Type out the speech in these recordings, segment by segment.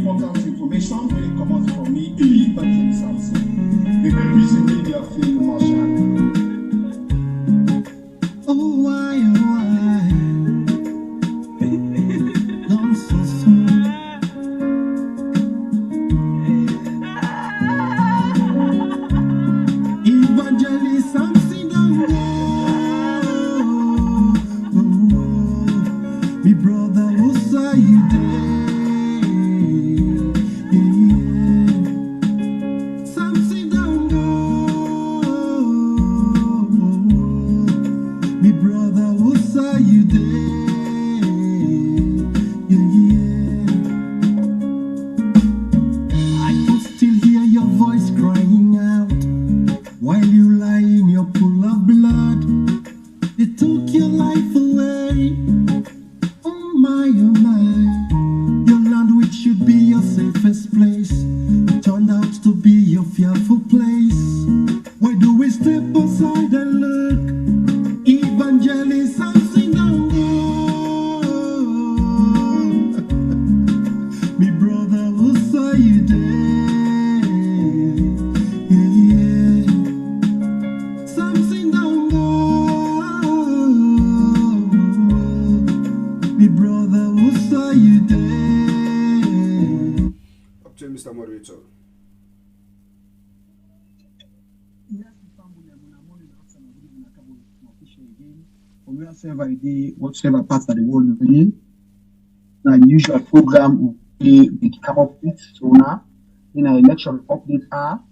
important information when it comes from me, Benjamin Samson. The great busy media field Marshall. Oh, why, not so soon. Evangelist Samson, me brother, who saw you there? Samson, me brother, who saw you there? I can still hear your voice crying out while you lie in your pool of blood. They took your life away. Oh my, your land which should be your safest place turned out to be your fearful place. Why do we step aside and look? Evangelist Samson, me brother, who saw you there? Samson, me brother, who saw you there? Up to you, Mr. Moderator. Wherever I did, whatever part of the world we in, the usual program we come up with. So now, in our election update are,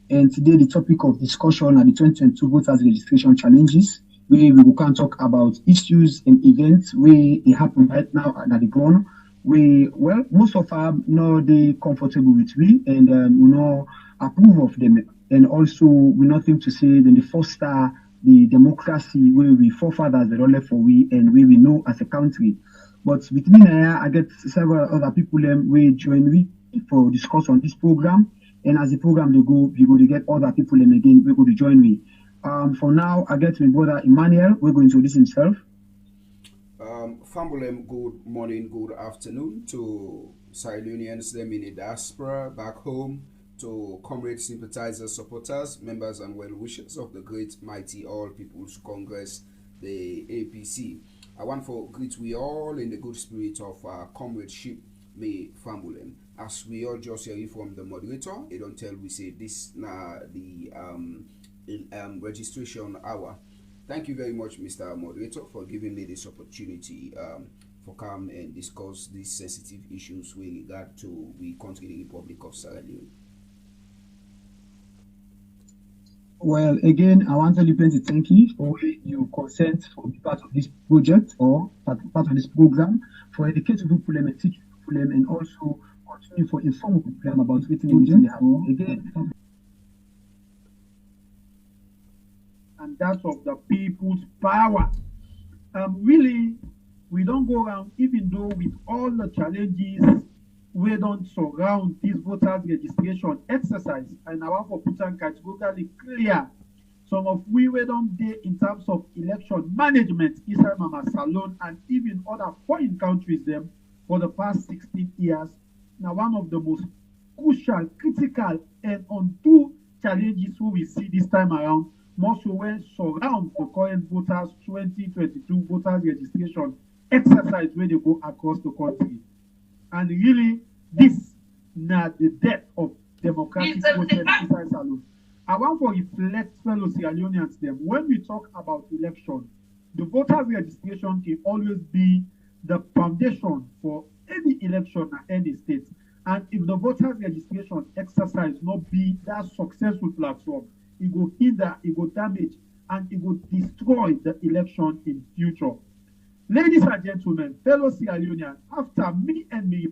and today the topic of discussion are the 2022 voters registration challenges, where we can talk about issues and events where they happen right now at the ground. Well, most of them know they comfortable with we and we know approve of them, and also we nothing to say then the foster the democracy where we forefathers the role for we and where we know as a country. But with me now, I get several other people will join me for discuss on this program. And as the program they go, we go to get other people and again we go to join me. For now, I get my brother Emmanuel. We're going to introduce himself. Fambulem, good morning, good afternoon to Sierra-Leoneans, them in the diaspora, back home, to comrades, sympathizers, supporters, members and well-wishers of the great, mighty All People's Congress, the APC. I want to greet we all in the good spirit of comradeship, may Fambulem. As we all just hear from the moderator, they don't tell we say this now the registration hour. Thank you very much, Mr. Moderator, for giving me this opportunity for come and discuss these sensitive issues with regard to the country, the Republic of Sierra Leone. Well, again, I want to tell you thank you for your consent for be part of this project or part of this program for educating people and teach people and also continue for inform people about what they have. Again, and that's of the people's power. Really, we don't go around, even though with all the challenges we don't surround this voters registration exercise, and I want to put on categorically clear some of we don't do in terms of election management inside Mama Salon and even other foreign countries them for the past 16 years. Now one of the most crucial, critical, and undue challenges we see this time around, more so when surround the current voters 2022 voters registration exercise where they go across the country. And really, this not the death of democratic process inside Salon. I want to reflect fellow Sierra Leoneans them. When we talk about election, the voter registration can always be the foundation for any election at any state. And if the voter registration exercise not be that successful platform, it will hinder, it will damage, and it will destroy the election in future. Ladies and gentlemen, fellow Sierra Leoneans, after me and me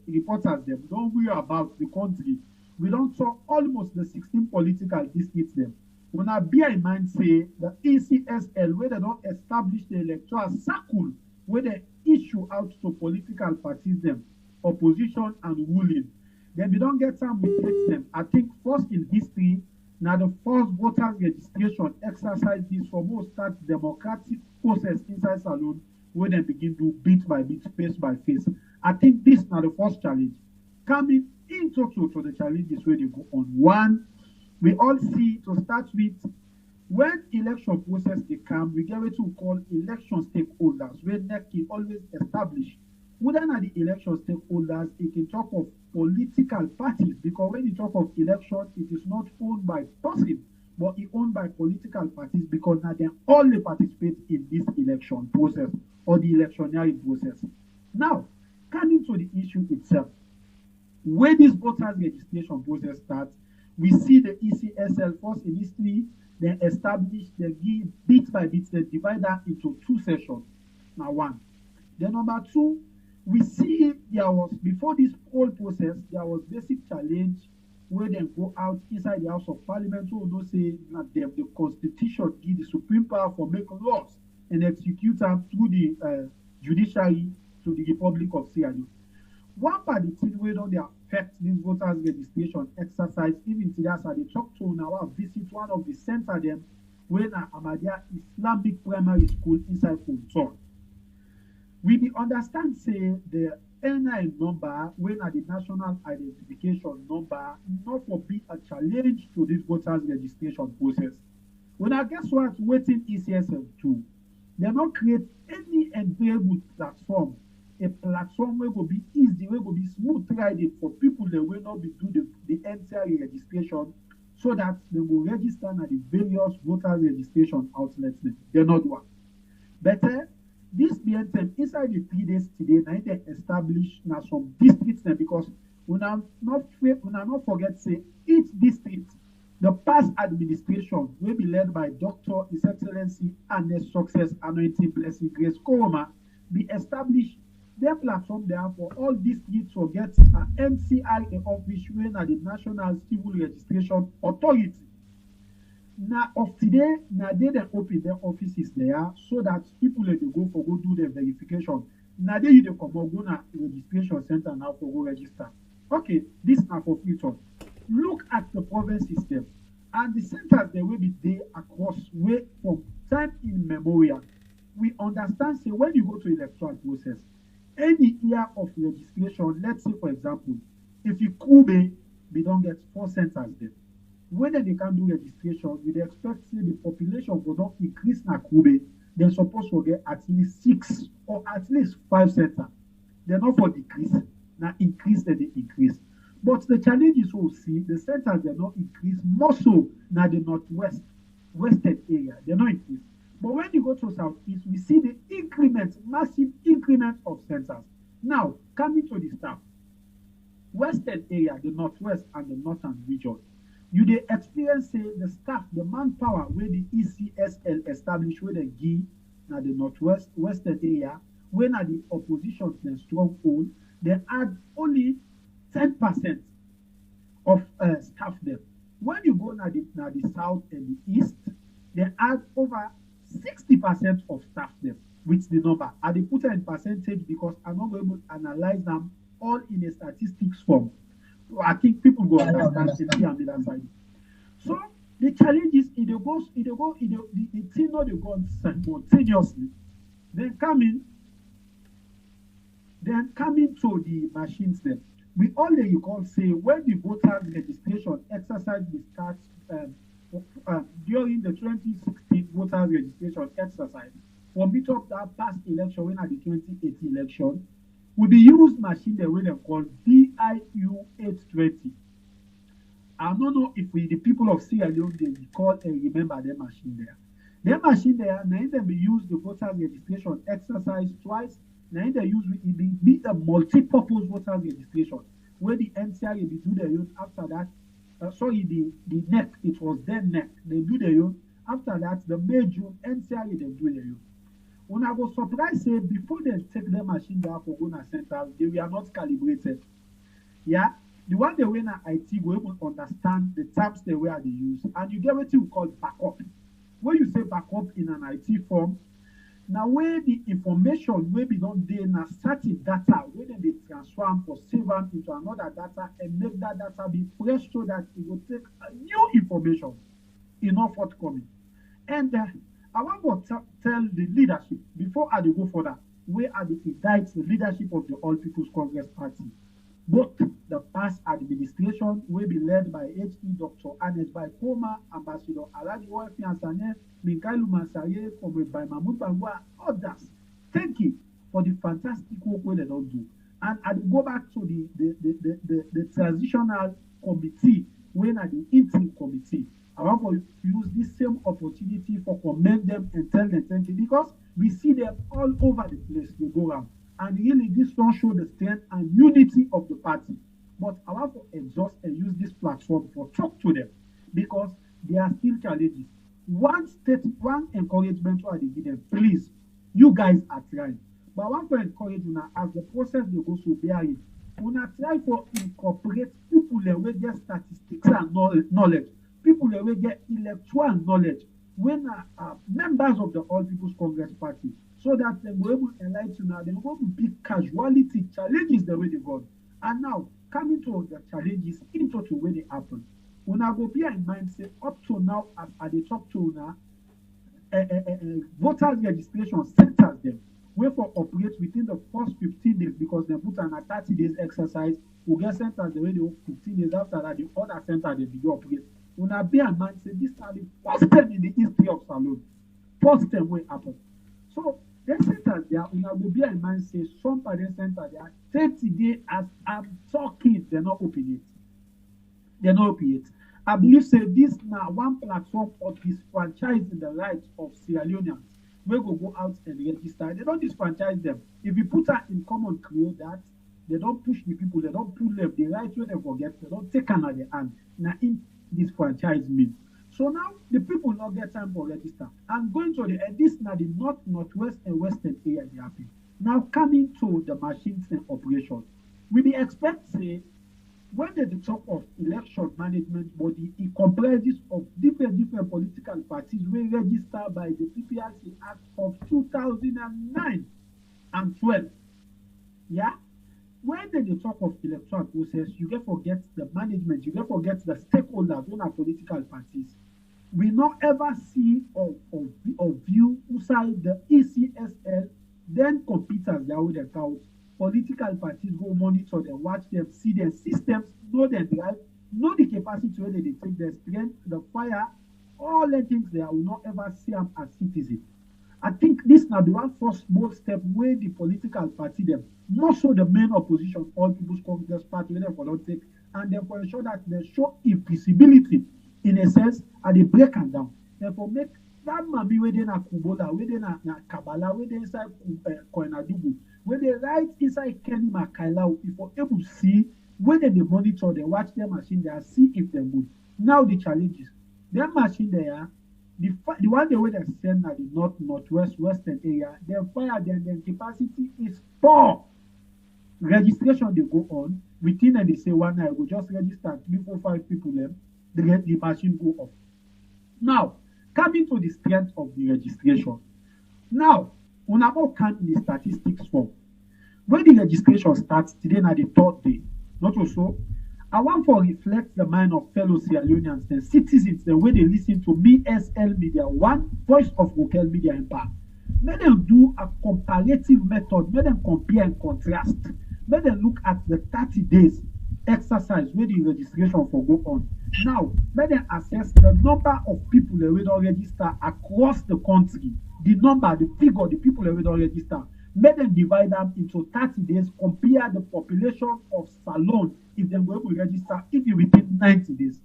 reporters them don't worry about the country, we don't talk almost the 16 political districts them. When I bear in mind say the ECSL where they don't establish the electoral circle where they issue out to political parties them, opposition and ruling. Then we don't get time with them. I think first in history, now the first voters registration exercise is for most start democratic process inside Salon where they begin to bit by bit, face by face. I think this is now the first challenge. coming into to the challenges where they go on. One, we all see to start with when election process they come, we get what we call election stakeholders, where NEC can always establish whether not the election stakeholders, it can talk of political parties, because when you talk of election, it is not owned by person, but it owned by political parties, because now they only participate in this election process or the electionary process. Now, coming to the issue itself, when this voters registration process starts, we see the ECSL first in history, they establish, they give bit by bit, they divide that into two sessions. Now, one. Then number two, we see there was, before this whole process, there was basic challenge where they go out inside the House of Parliament who will say that the Constitution give the supreme power for make laws and execute them through the judiciary to the Republic of Sierra Leone. One part of the thing where don't they affect this voters registration exercise, even today as they talk to now visit one of the center them when Ahmadiyya Islamic Primary School inside Funton. We be understand say the NIN number when at the national identification number not for be a challenge to this voters registration process. When I guess what waiting ECSL to, they not create any available platform, a platform where will be easy, where will be smooth riding for people that will not be do the NCR registration so that they will register at the various voters registration outlets. They're not one. Better this BNTM inside the 3 days today, now they establish now some districts there because we are not forget say each district, the past administration will be led by Dr. His Excellency and Success Anointing Blessing Grace Koroma be established their platform there for all districts to get an NCIA office when at the National Civil Registration Authority. Now of today, now they open their offices there so that people let they go do their verification. Now they you come go na registration center now for go register. Okay, this now for future. Look at the province system and the centers they will be there across way from time immemorial. We understand say when you go to electoral process, any year of registration, let's say for example, if you Kube, we don't get 4 centers there. When they can do registration, we expect say the population will not increase na Kube, they're supposed to get at least 6 or at least 5 centers. They're not for decrease, now increase that they increase. But the challenge is we'll see the centers they're not increase more so now the northwest, western area, they're not increase. But when you go to southeast, we see the increment, massive increment of centers. Now, coming to the staff, western area, the northwest and the northern region, you they experience say the staff, the manpower where the ECSL established where they give now the northwest, western area, when at the opposition then stronghold, they add only 10% of staff there. When you go now the south and the east, they add over 60% of staff there with the number. And they put it in percentage because I'm not able to analyze them all in a statistics form. So I think people go understand the other side. So the challenge is the thing not they go on simultaneously. Then coming to the machines then. We all you call say when the voters registration exercise will start during the 2016 voters registration exercise for meet up that past election when at the 2018 election, we be used machine the way they call VIU 820. I don't know if the people of Sierra Leone they recall and remember their machine there. Their machine there, now they be used the voters registration exercise twice. Now they use it be a multi-purpose voters registration where the NCR will do their own after that. The NEC, it was then NEC. They do their own. After that, the May June NCR they do their own. When I was surprised, say before they take the machine down for Gona Center, they were not calibrated. Yeah, the one they were in IT will able to understand the terms they were they use, and you get what you call backup. When you say backup in an IT form, now where the information will be done there na static data, where they transfer or save them into another data and make that data be fresh so that it will take a new information enough forthcoming. And I want to tell the leadership before I go further, where I indict the leadership of the All People's Congress Party. both the past administration will be led by HE Dr. Anes Baikoma, Ambassador Aladi Wafi Ansane, Minkailu Masaye, followed by Mahmoud Bangwa, others. Thank you for the fantastic work they don't do. And I go back to the transitional committee, when at the interim committee. I want to use this same opportunity for commend them and tell them thank you, because we see them all over the place they go around. And really, this don't show the strength and unity of the party. But I want to exhaust and use this platform for talk to them, because there are still challenges. One encouragement to give them, please, you guys are trying. But I want to encourage you now, as the process they go so bear it, we try to incorporate people that will get statistics and knowledge, people that will get electoral knowledge, when members of the All People's Congress Party, so that they will able to enlighten now, they will be casualty challenges the way they go. And now, coming to the challenges into the way they happen. When I go bear in mind, say, up to now, as they talk to now, voters registration centers them, where for operate within the first 15 days, because they put on a 30 days exercise, we get centers the way they 15 days after that, the other center they begin operate. When I bear in mind, say, this is the first time in the history of Salone. First time will happen. So, the centers there, when I go bear in mind, say, some of the centers there, 30 days as I'm talking, they're not open it. They're not open it. I believe, say, this now one platform of disfranchising the rights of Sierra Leoneans. We go out and register. They don't disfranchise them. If you put that in common, create that, they don't push the people, they don't pull them, the right way they forget, they don't take another hand. Now, in disfranchisement. So now, the people not get time for register. And going to this now, the north, northwest, and western area, they happen. Now, coming to the machines and operations, we be expect, say, when they talk of election management body, it comprises of different political parties we registered by the PPRC Act of 2009 and 12. Yeah? When they talk of electoral process, you get forget the management, you get forget the stakeholders when are political parties. We not ever see or view inside the ECSL, then computers that will account. Political parties go monitor them, watch them, see their systems, know their drive, know the capacity where they take their strength, the fire, all the things they will not ever see them as citizens. I think this now the one first bold step where the political party them, more so the main opposition, All People's Congress Party, where they will not take, and therefore ensure that they show invisibility in a sense, and they break them down. Therefore, make that mami where they na Kubola, where they na Kabala, where they inside Koinadugu, where they right inside Kenny Makaila, if we're able to see whether they monitor, they watch their machine, they see if they're good. Now the challenges, their machine there, the one the way they send at the north, northwest, western area, their fire, their capacity is poor. Registration they go on within and they say 1 night go just register 3, 4, 5 people them, the machine go off. Now, coming to the strength of the registration. Now, on our count the statistics form. When the registration starts today na the 3rd day, not also, I want to reflect the mind of fellow Sierra Leoneans and citizens the way they listen to me, SL Media, one voice of local media empire. Let them do a comparative method, let them compare and contrast. Let them look at the 30 days exercise where the registration for go on. Now, let them assess the number of people that will register across the country. The number, the figure, the people that will register. Let them divide them into 30 days, compare the population of Salone if they were able to register even within 90 days.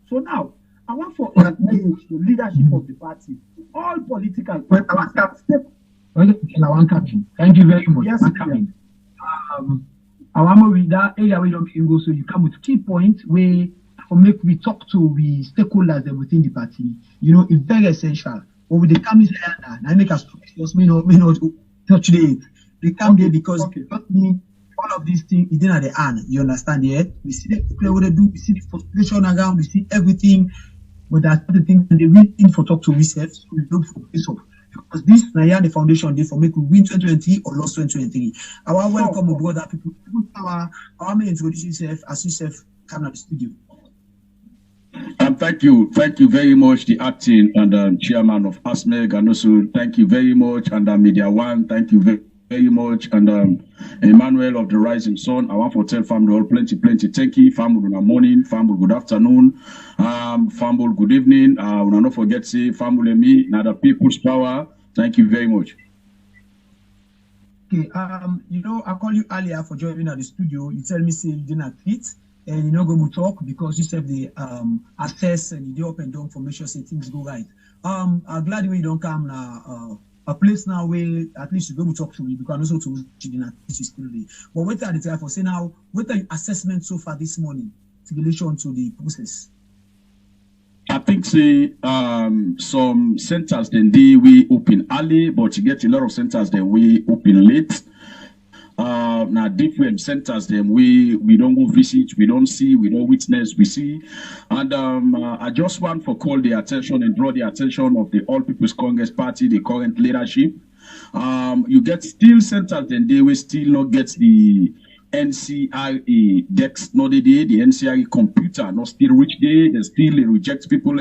So now, I want to acknowledge the leadership of the party. All political parties. Thank you very much. Yes, I want to read that area where you go, so you come with key points where make we talk to the stakeholders within the party. You know, it's very essential. But with the come is I make us may not touch today. They come there because all of these things is at the end. You understand? Yeah, we see the people what they do, we see the frustration around, we see everything. But that's the thing, and they win in for talk to research. So we look for this up. Because this Naya the foundation day for make we win 2020 or lost 2023. I want welcome aboard that people. Our main introduce yourself as yourself come at the studio. Thank you very much, the acting and chairman of ASMEG, and also thank you very much, and Media One. Thank you very very much. And Emmanuel of the Rising Sun, I want to tell family all plenty. Thank you, family, good morning, family, good afternoon, family, good evening. We'll not forget to say family, me, now the people's power. Thank you very much. Okay, you know, I called you earlier for joining at the studio. You tell me say you didn't fit and you're not going to talk because you said the access and you do up and down for make sure say things go right. I'm glad you don't come now a place now where at least you go to talk to me because also to you didn't teach still there. But what are the time for say now, what are your assessment so far this morning in relation to the process? I think say some centers then we open early, but you get a lot of centers then we open late. Now different centers then we don't go visit, we don't see, we don't witness, we see. And I just want to call the attention and draw the attention of the All People's Congress Party, the current leadership. You get still centers then they will still not get the NCRA Dex not the day, the NCRA computer not still reach there, they still reject people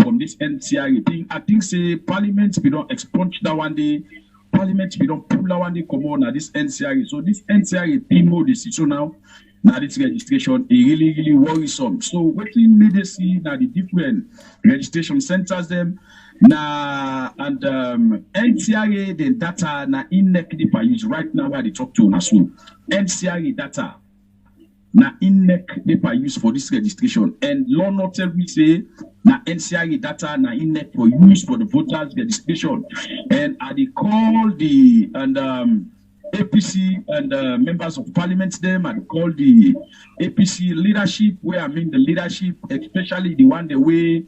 from this NCRA thing. I think say Parliament we don't expunge that one day, Parliament we don't pull that one day come on now this NCRA. So this NCRA thing more decision now this registration is really worrisome. So what we made us see now the different registration centers them now and NCRA the data na INEC they use right now where they talk to us. So NCRA data na INEC they use for this registration and law not tell me say na NCRA data na INEC for use for the voters registration and I they call the and APC and members of parliament them and call the APC leadership where I mean the leadership especially the one the way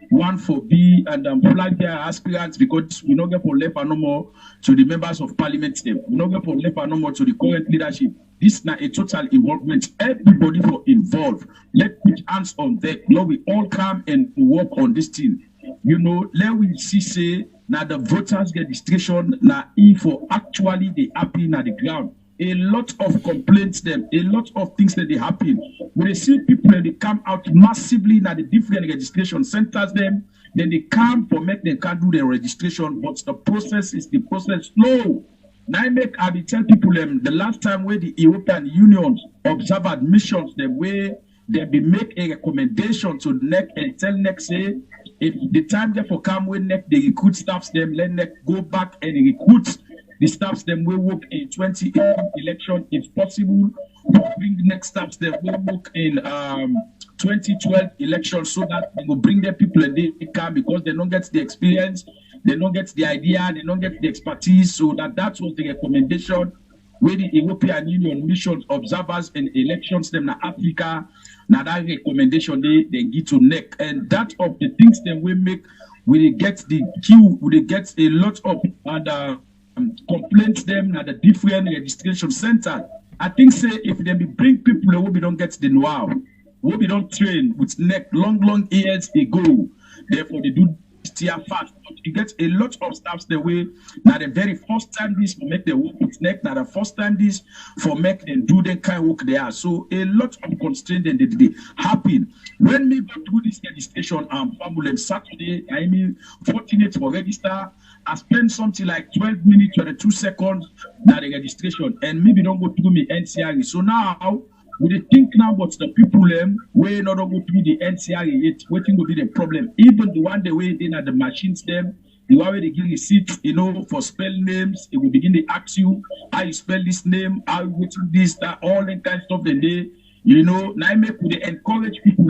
one for B and flag their aspirants because we not get for left no more to the members of parliament them. We not get for left no more to the current leadership. This is not a total involvement. Everybody for involved. Let's put hands on deck. Now we all come and work on this thing. You know, let we see say now the voters registration now if for actually they happen at the ground. A lot of complaints them, a lot of things that they happen. When they see people and they come out massively at the different registration centers them, then they come for make them can't do their registration, but the process is the process slow. Now I be tell people them the last time where the European Union observe admissions the way they be make a recommendation to NEC and tell NEC say if the time therefore come when NEC they recruit staffs them, let NEC go back and recruit the staffs them will work in 2018 election if possible. Bring the next staffs that will work in 2012 election so that they will bring their people and they come because they don't get the experience, they don't get the idea, they don't get the expertise. So that was the recommendation where the European Union mission observers in elections them in Africa. Now that recommendation they give to NEC and that of the things that we make we get the queue, we get a lot of other complaints them at the different registration center. I think say if they bring people who we don't get the know-how, who we don't train with NEC long years ago, therefore they do steer fast. You get a lot of staffs the way now the very first time this for make the work with NEC, now the first time this for make them do the kind of work they are. So a lot of constraints and they happen. When we go through this registration family Saturday, I mean 14 for register. I spend something like 12 minutes, 22 seconds now the registration, and maybe don't go through me NCRA. So now we think now what's the people we not go through the NCRA yet, waiting will be the problem. Even the one the way they at the machines them, the one where they give receipts, you know, for spell names, it will begin to ask you how you spell this name, how you waiting this, that, all that kind of stuff the day. You know, now would they encourage people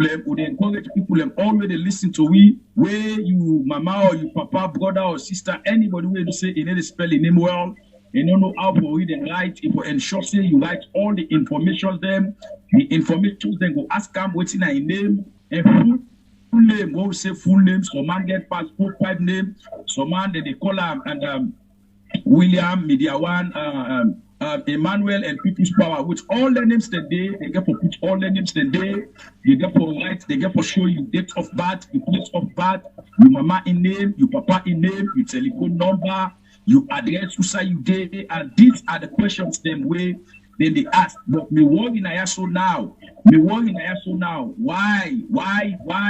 always listen to we where you mama or you papa, brother or sister, anybody where you say you need to spell the name well, you don't know how to read and write. If you ensure say you write all the information them, the information then go ask them what's in a name and full name, what we say full name, some man get passport 5 name, some man they call him and William, Media One, Emmanuel and People's Power, which all the names today, they get for put all the names today, they get for write, they get for show you date of birth, your place of birth, your mama in name, your papa in name, your telephone number, your address, who say you did, and these are the questions them way then they ask. But me work in Ayaso now, why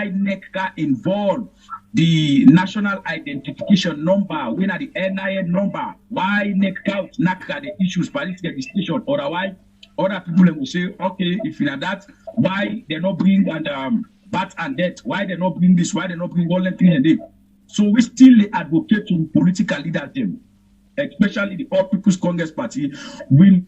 NEC got involved the national identification number, when are the NIN number, why neck out, NACA the issues, police registration, otherwise, other people will say, okay, if you know that, why they not bring and bat and death, why they not bring this, why they not bring all that thing and they. So we still advocate to political leaders them, especially the All People's Congress Party. We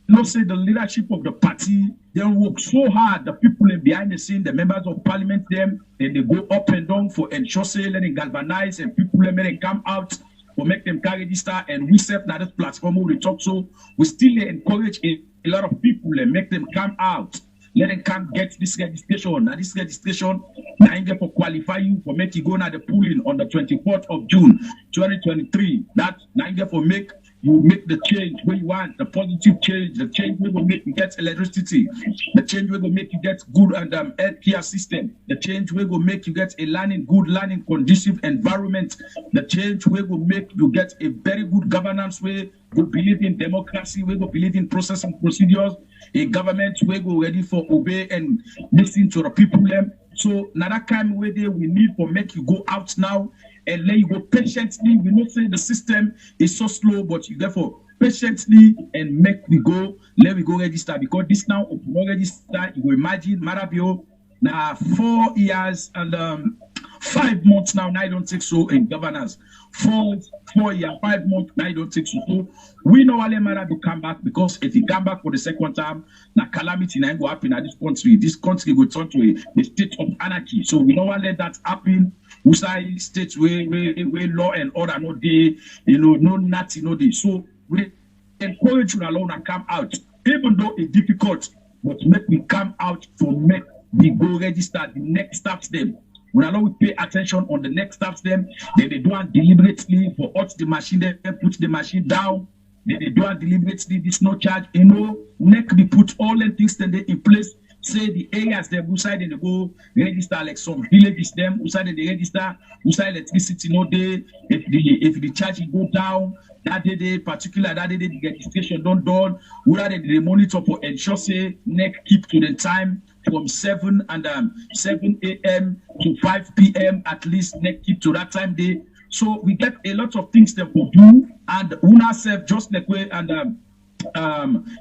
not say the leadership of the party, they work so hard, the people behind the scene, the members of parliament, them, and they go up and down for ensure say, let them galvanize and people let them come out for make them carry this star. And we set now this platform where we talk, so we still encourage a lot of people and make them come out. Let them come get this registration. Now this registration, now you get for qualify you for make you go now the polling on the 24th of June, 2023. That now you get for make you make the change where you want, the positive change, the change where will make you get electricity, the change where will make you get good and healthcare system, the change where will make you get a good learning conducive environment, the change where will make you get a very good governance where we believe in democracy, where we believe in process and procedures, a government where we ready for obey and listen to the people. So another time where we need for make you go out now and let you go patiently. We not say the system is so slow, but you therefore patiently and make we go, let we go register. Because this now, if you don't register, you will imagine Marabio now 4 years and 5 months now, I don't think so in governance. 4 years, 5 months, I don't think so. So we know Ali Marabio come back because if he come back for the second time, now calamity now go happen at this country. This country will turn to a state of anarchy. So we don't want to let that happen. Usai states where law and order no day, no nothing, no day. So we encourage you alone and come out, even though it's difficult, but make me come out for make we go register the next steps them. When allow we pay attention on the next steps them, then they do it deliberately for out the machine, then put the machine down. Then they do it deliberately, this no charge, neck we put all the things then they in place. Say the areas them outside they go register like some villages them outside they register outside electricity no day if the charge go down that day particular that day the registration don't done whether they monitor for ensure say neck keep to the time from 7 a.m. to 5 p.m. at least neck keep to that time day. So we get a lot of things that we do and una self just like way and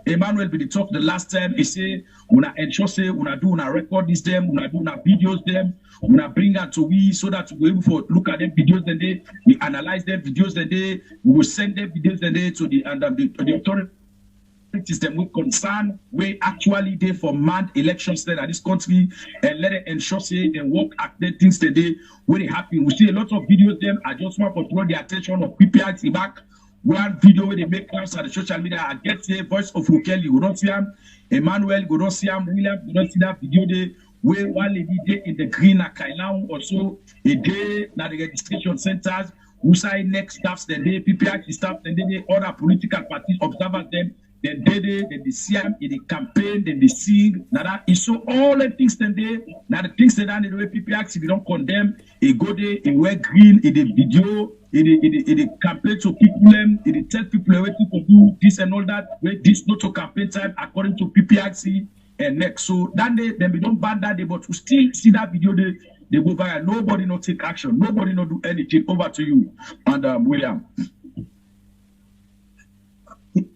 Emmanuel be the talk the last time he say una ensure say una do una record this them una do una videos them una bring out to we so that we able for look at them videos then they we analyze them videos then they we will send them videos then they to the authorities them with concern where actually they for manned elections then at this country and let it ensure say they work at the things that they where they happen. We see a lot of videos them. I just want to draw the attention of PPRC back. One video where they make claims on the social media, I get the voice of Ukeli, you don't see him, Emmanuel, you don't see him, William, you don't see that video there, where one lady day in the green at Kailan, also a day at the registration centers, who say next staffs, then they PPRC staff, then they other political parties observers them, then they see him in the campaign, then they sing, now that is so all the things then they, now the things that the way PPRC, if you don't condemn, a go there, a wear green in the video, it campaign to people, it tell people where people do this and all that, where this not to campaign time according to PPRC and next. So that day, then we don't ban that day, but we still see that video they go viral. Nobody not take action, nobody not do anything. Over to you, and William.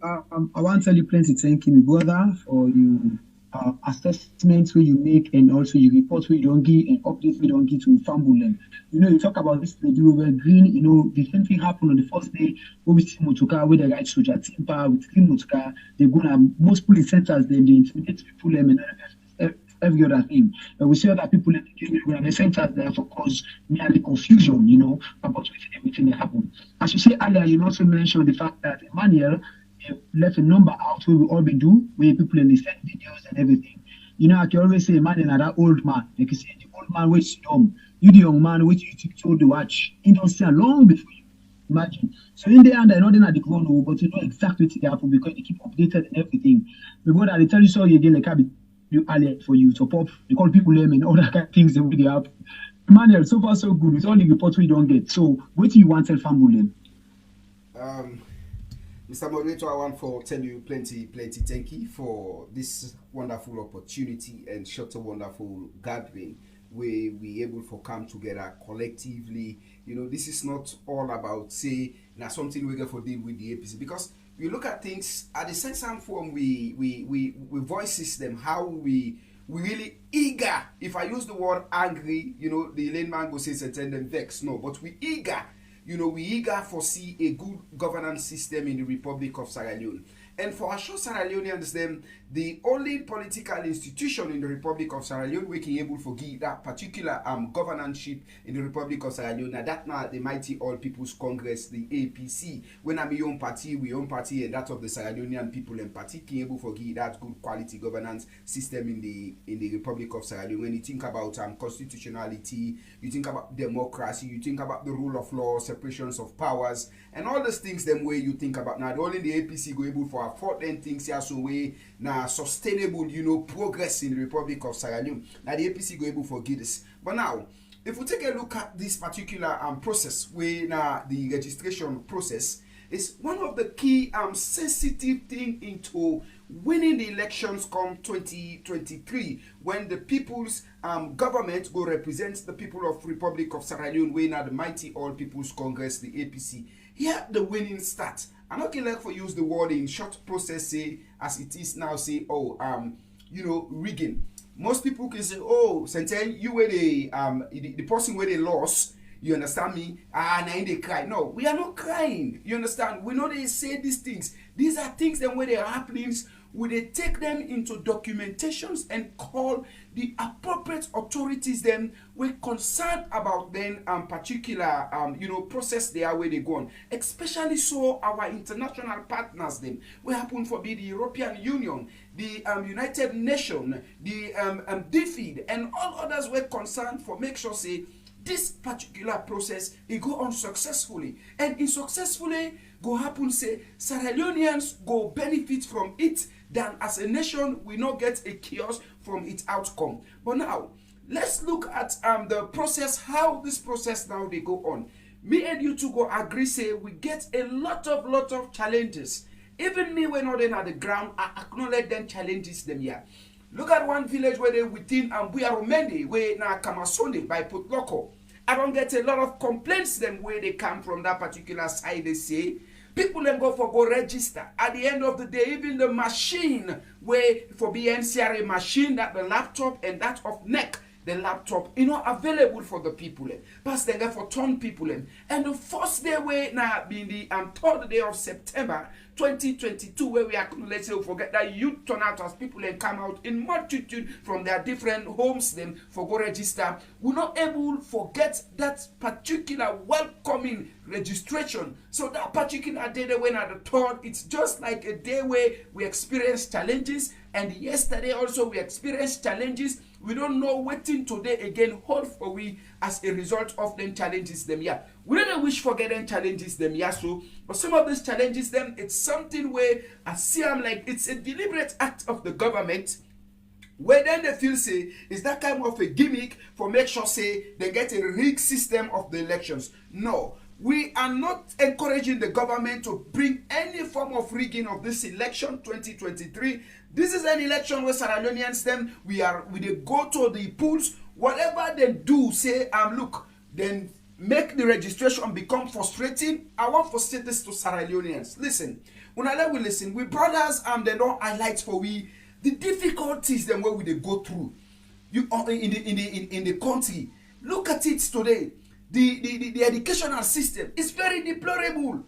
I want to tell you plenty thank you, my brother, for you assessments where you make and also you report where you don't give and updates where you don't give to fumble them. You talk about this lady over green, the same thing happened on the first day where we see Motoka with the right soldier Timpa with Team Motoka. They're gonna most police centers then they intimidate people and every other thing. And we see other people in the centers there for cause merely confusion, about everything that happened. As you say earlier, you also mentioned the fact that Emmanuel left a number out where we all been do, where people in the send videos and everything. I can always say, man, and that old man. Like you say, the old man waits dumb. You the young man wait you told to watch. He don't see long before you. Imagine. So in the end, I know they're not the grown, but you know exactly what happened because they keep updated and everything. Because they tell you so again, like I be you alert for you to pop. They call people name and all that kind of things that really happen. Emmanuel, so far so good. With all the reports we don't get. So what do you want to tell family? Mr. Moderator, I want to tell you plenty thank you for this wonderful opportunity and such a wonderful gathering we able for come together collectively. You know, this is not all about say now something we get for deal with the APC, because we look at things at the same time form we voices them how we really eager. If I use the word angry, you know, the layman go say certain them vex. No, but we eager, you know, we eager for see a good governance system in the Republic of Sierra Leone. And for sure Sierra Leoneans, them, the only political institution in the Republic of Sierra Leone we can able to give that particular governance in the Republic of Sierra Leone. Now that now the mighty All People's Congress, the APC. When I'm your own party, we own party, and that of the Sierra Leonean people and party can able to give that good quality governance system in the Republic of Sierra Leone. When you think about constitutionality, you think about democracy, you think about the rule of law, separations of powers, and all those things them way you think about. Now the only the APC go able for afford them things here so way now sustainable, you know, progress in the Republic of Sierra Leone. Now the APC go able for give this. But now, if we take a look at this particular process, where now the registration process is one of the key sensitive thing into winning the elections come 2023, when the people's government go represent the people of Republic of Sierra Leone, where now the mighty All People's Congress, the APC. Here the winning start. I'm not gonna like for use the word in short process say as it is now say you know, rigging. Most people can say, oh, Senten, you were the person where they lost. You understand me? Now they cry. No, we are not crying. You understand? We know they say these things. These are things that when they are happening, we they take them into documentations and call the appropriate authorities then we're concerned about then particular you know, process they are where they go on. Especially so our international partners then we happen for be the European Union, the United Nations, the DFID, and all others were concerned for make sure say this particular process it go on successfully, and it successfully go happen say Sierra Leoneans go benefit from it than as a nation we not get a chaos from its outcome. But now let's look at the process, how this process now they go on. Me and you two go agree say we get a lot of challenges. Even me when not in at the ground, I acknowledge them challenges them here. Look at one village where they within Buya where na Kamasonde by Putloko. I don't get a lot of complaints them where they come from that particular side. They say people then go register. At the end of the day, even the machine where for BNCRA machine that the laptop and that of NEC, the laptop, you know, available for the people. Pass them for ton people. And the first day where now being the 3rd day of September 2022, where we acknowledge, so forget that youth turn out as people and come out in multitude from their different homes them for go register. We're not able to forget that particular welcoming registration. So that particular day that when at the 3rd, it's just like a day where we experience challenges, and yesterday also we experienced challenges. We don't know waiting today again hold for we as a result of them challenges them here. We don't wish for getting challenges them here, so but some of these challenges them it's something where I see them like it's a deliberate act of the government, where then they feel say is that kind of a gimmick for make sure say they get a rigged system of the elections. No, we are not encouraging the government to bring any form of rigging of this election 2023. This is an election where Sierra Leoneans them we they go to the polls, whatever they do say look, then make the registration become frustrating. I want to say this to Sierra Leoneans. Listen, when I let we listen, we brothers they don't highlight for we the difficulties them where we they go through. You in the country. Look at it today. The educational system is very deplorable.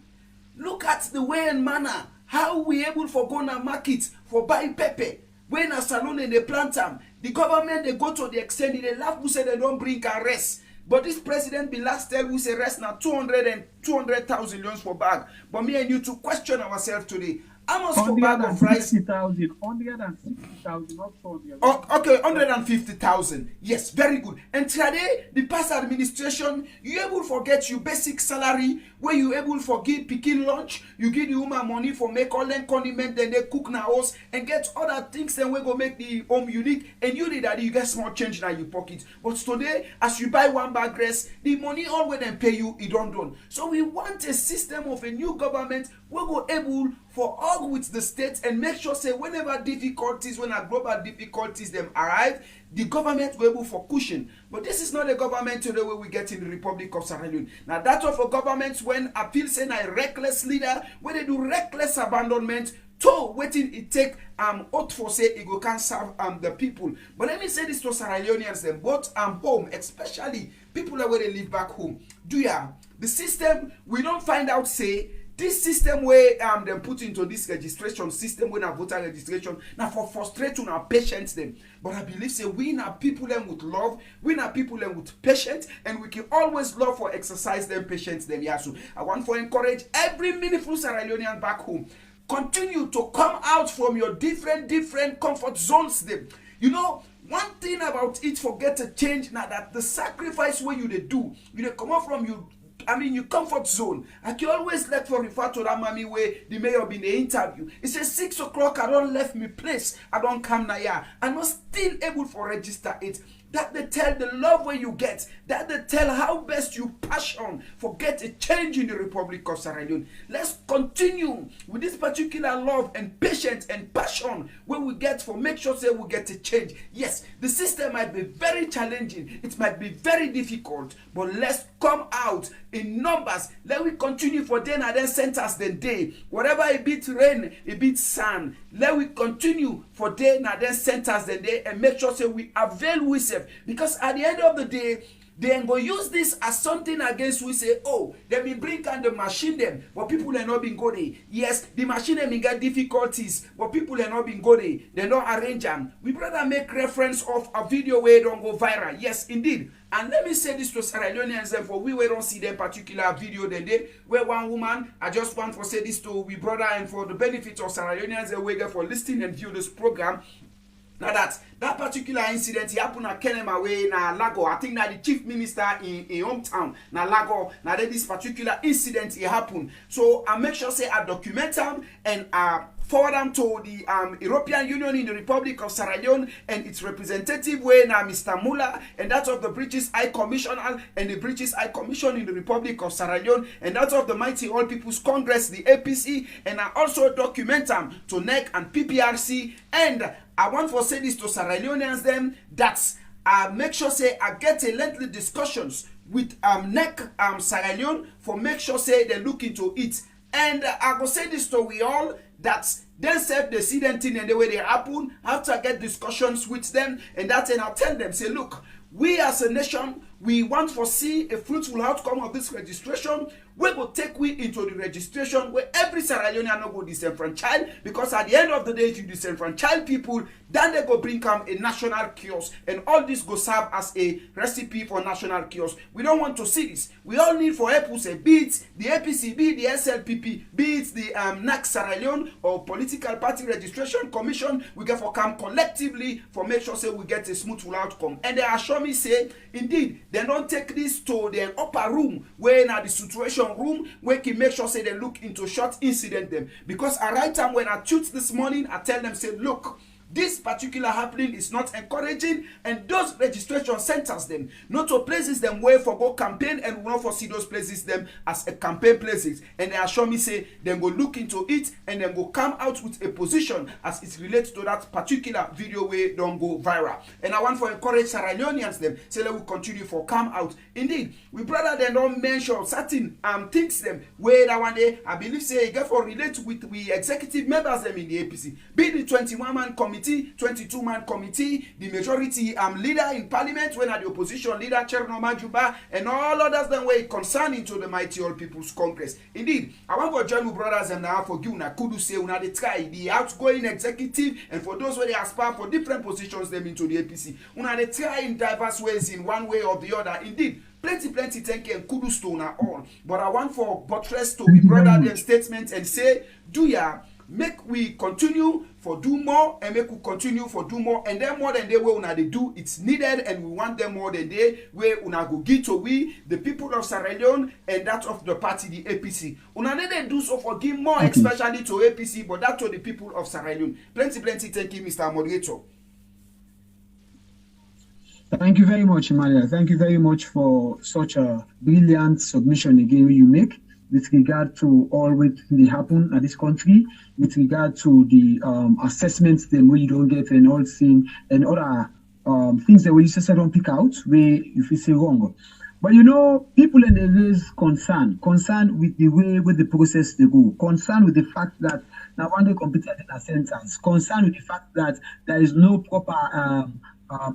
Look at the way and manner how we able for go na market for buy pepper. When a salon and they plant them, the government they go to the extent they laugh who say they don't bring a rest. But this president be last tell who say rest now 200,000 loans for bag. But me and you to question ourselves today. How much for bag of rice? 160,000, not 400. Oh, okay, 150,000. Yes, very good. And today, the past administration, you able to forget your basic salary, where you able to give picking lunch, you give the woman money for make all them condiment, then they cook na house and get other things, then we go make the home unique. And you did that, you get small change in your pocket. But today, as you buy one bag rice, the money always then pay you, it don't done. So we want a system of a new government we go able for argue with the state and make sure say whenever difficulties, when a global difficulties them arrive, the government will able for cushion. But this is not a government today where we get in the Republic of Sierra Leone. Now that of a government when appeal saying a reckless leader, when they do reckless abandonment to waiting it take oath for say it go can serve the people. But let me say this to Sierra Leoneans them, both home, especially people that where they live back home. Do ya the system we don't find out say this system where them put into this registration system when a voter registration now for frustrating our patients them. But I believe say we now people them with love, we now people them with patience, and we can always love for exercise them patience them. Yeah, so I want to encourage every meaningful Sierra Leonean back home. Continue to come out from your different comfort zones them. You know, one thing about it forget to change now that the sacrifice where you they do, you they come out from your comfort zone. I can always let for refer to that mommy where the mayor been the interview. It says 6 o'clock, I don't left me place. I don't come now here. I'm not still able to register it. That they tell the love where you get. That they tell how best you passion for get a change in the Republic of Sierra Leone. Let's continue with this particular love and patience and passion where we get for make sure say we get a change. Yes, the system might be very challenging. It might be very difficult. But let's come out in numbers. Let we continue for then and then centers the day. Whatever it beats rain, it beats sun. Let we continue for then and then centers the day and make sure say we avail ourselves. Because at the end of the day, they ain't going to use this as something against we say, oh, they may bring and the machine them, but people are not being good. Yes, the machine them may get difficulties, but people are not being good. They don't arrange them. We rather make reference of a video where don't go viral. Yes, indeed. And let me say this to Sierra Leoneans, and for we don't see them particular video then they where one woman, I just want to say this to we brother and for the benefit of Sierra Leoneans, they wait for listening and view this program. Now that particular incident happened at Kenema way na Lago. I think that the chief minister in hometown na Lago. Now that this particular incident happened. So I make sure say I document them and forward them to the European Union in the Republic of Sierra Leone and its representative way now Mr. Muller and that of the British High Commissioner and the British High Commission in the Republic of Sierra Leone and that of the Mighty All People's Congress, the APC, and I also document them to NEC and PPRC. And I want to say this to Sierra Leoneans them that make sure say I get a lengthy discussions with NEC Sierra Leone for make sure say they look into it. And I go say this to we all that then said the see them thing and the way they happen after I get discussions with them and that and I'll tell them say look, we as a nation we want to see a fruitful outcome of this registration. We will take we into the registration where every Sierra Leonean no go disenfranchised, because at the end of the day, if you disenfranchise people, then they go bring a national chaos, and all this go serve as a recipe for national chaos. We don't want to see this. We all need for help say be it the APC, be it the SLPP, be it the NAC Sierra Leone or Political Party Registration Commission. We get for come collectively for make sure say we get a smooth outcome. And they assure me say indeed they don't take this to their upper room where now the situation room where can make sure say they look into short incident them, because at right time when I choose this morning I tell them say look, this particular happening is not encouraging, and those registration centers them not to places them where for go campaign, and we not for see those places them as a campaign places. And they assure me say then go look into it and then go come out with a position as it relates to that particular video where don't go viral. And I want to encourage Sierra Leoneans them say let we continue for come out. Indeed, we brother then don't mention certain things them where that one day I believe say get for relate with we executive members them in the APC, be the 21-man committee, 22-man committee, the majority leader in parliament, when at the opposition leader Cherno Majuba, and all others then were concerning to the Mighty All People's Congress. Indeed, I want to join my brothers and now for you na kudu say una they try the outgoing executive, and for those where they aspire for different positions them into the APC, una they try in diverse ways in one way or the other. Indeed, plenty thank you and kudos to una all. But I want for buttress to be brother them statement and say, do ya make we continue for do more, and make we continue for do more, and then more than they way una they do it's needed, and we want them more than they where una go get to we the people of Sierra Leone and that of the party the APC. Una they do so for give more especially to APC, but that to the people of Sierra Leone. Plenty thank you, Mr. Moderator. Thank you very much, Emmanuel. Thank you very much for such a brilliant submission again you make. with regard to all what they happen at this country, with regard to the assessments them where you don't get and all thing and other things that we just don't pick out where if you say wrong. But people in the raise concern with the way with the process they go, concern with the fact that now one day computers in a centers, concern with the fact that there is no proper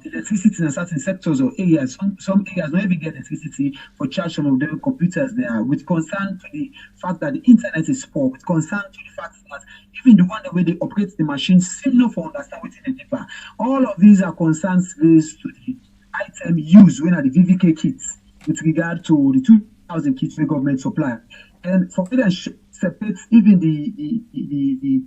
electricity in certain sectors or areas. Some areas don't even get electricity for charge some of the computers there, with concern to the fact that the internet is poor, with concern to the fact that even the one way they operate the machines seem not for understand what's in the paper. All of these are concerns raised to the item used when at the VVK kits with regard to the 2,000 kits the government supply. And for me, separate even the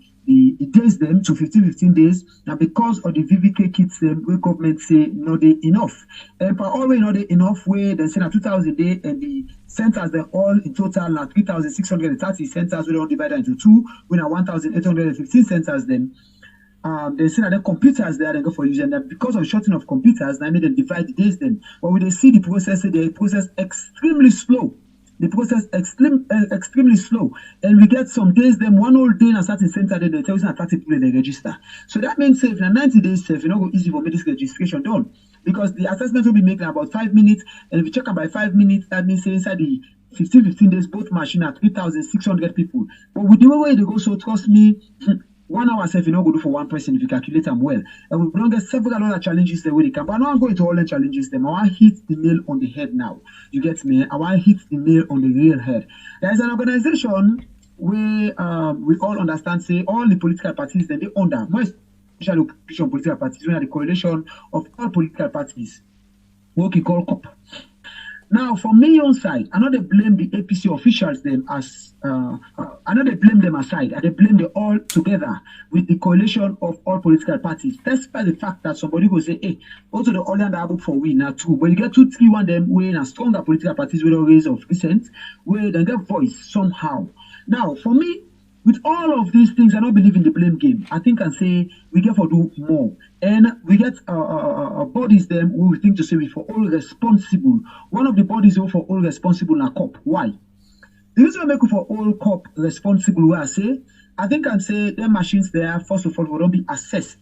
days them to 15 days. Now because of the VVK kits them, where government say no they enough. And for always not they enough where they say 2,000 day and the centers they're all in total now 3,630 centers we don't divide into two. We now 1,815 centers then. They say that the computers there they go for using that because of shortening of computers, they made them divide the days then. But when they see the process extremely slow. The process extremely slow, and we get some days them one whole day in a certain center they tell you 30 people they register. So that means if in 90 days safe, go easy for me this registration done because the assessment will be making about 5 minutes, and if you check them by 5 minutes, that means inside the 15 days both machine are 3,600 people. But with the way they go, so trust me. 1 hour self, go do for one person if you calculate them well. And we don't get several other challenges the way they can. But I'm not going to all the challenges them. I want to hit the nail on the head now. You get me? I want to hit the nail on the real head. There's an organization where we all understand, say, all the political parties that they under, more especially opposition political parties, we are the coalition of all political parties, what we call COP. Now, from me on side, I know they blame the APC officials them as I know they blame them aside, and they blame them all together with the coalition of all political parties. Despite the fact that somebody will say, hey, go to the Orlando Abu for we now too. But you get 2, 3, 1 them way in a stronger political parties with a raise of recent, where they get voice somehow. Now, for me, with all of these things, I don't believe in the blame game. I think I say we get for do more. And we get bodies them who we think to say we for all responsible. One of the bodies who for all responsible na COP. Why? The reason I make for all COP responsible, where I think I say their machines there, first of all, will not be assessed,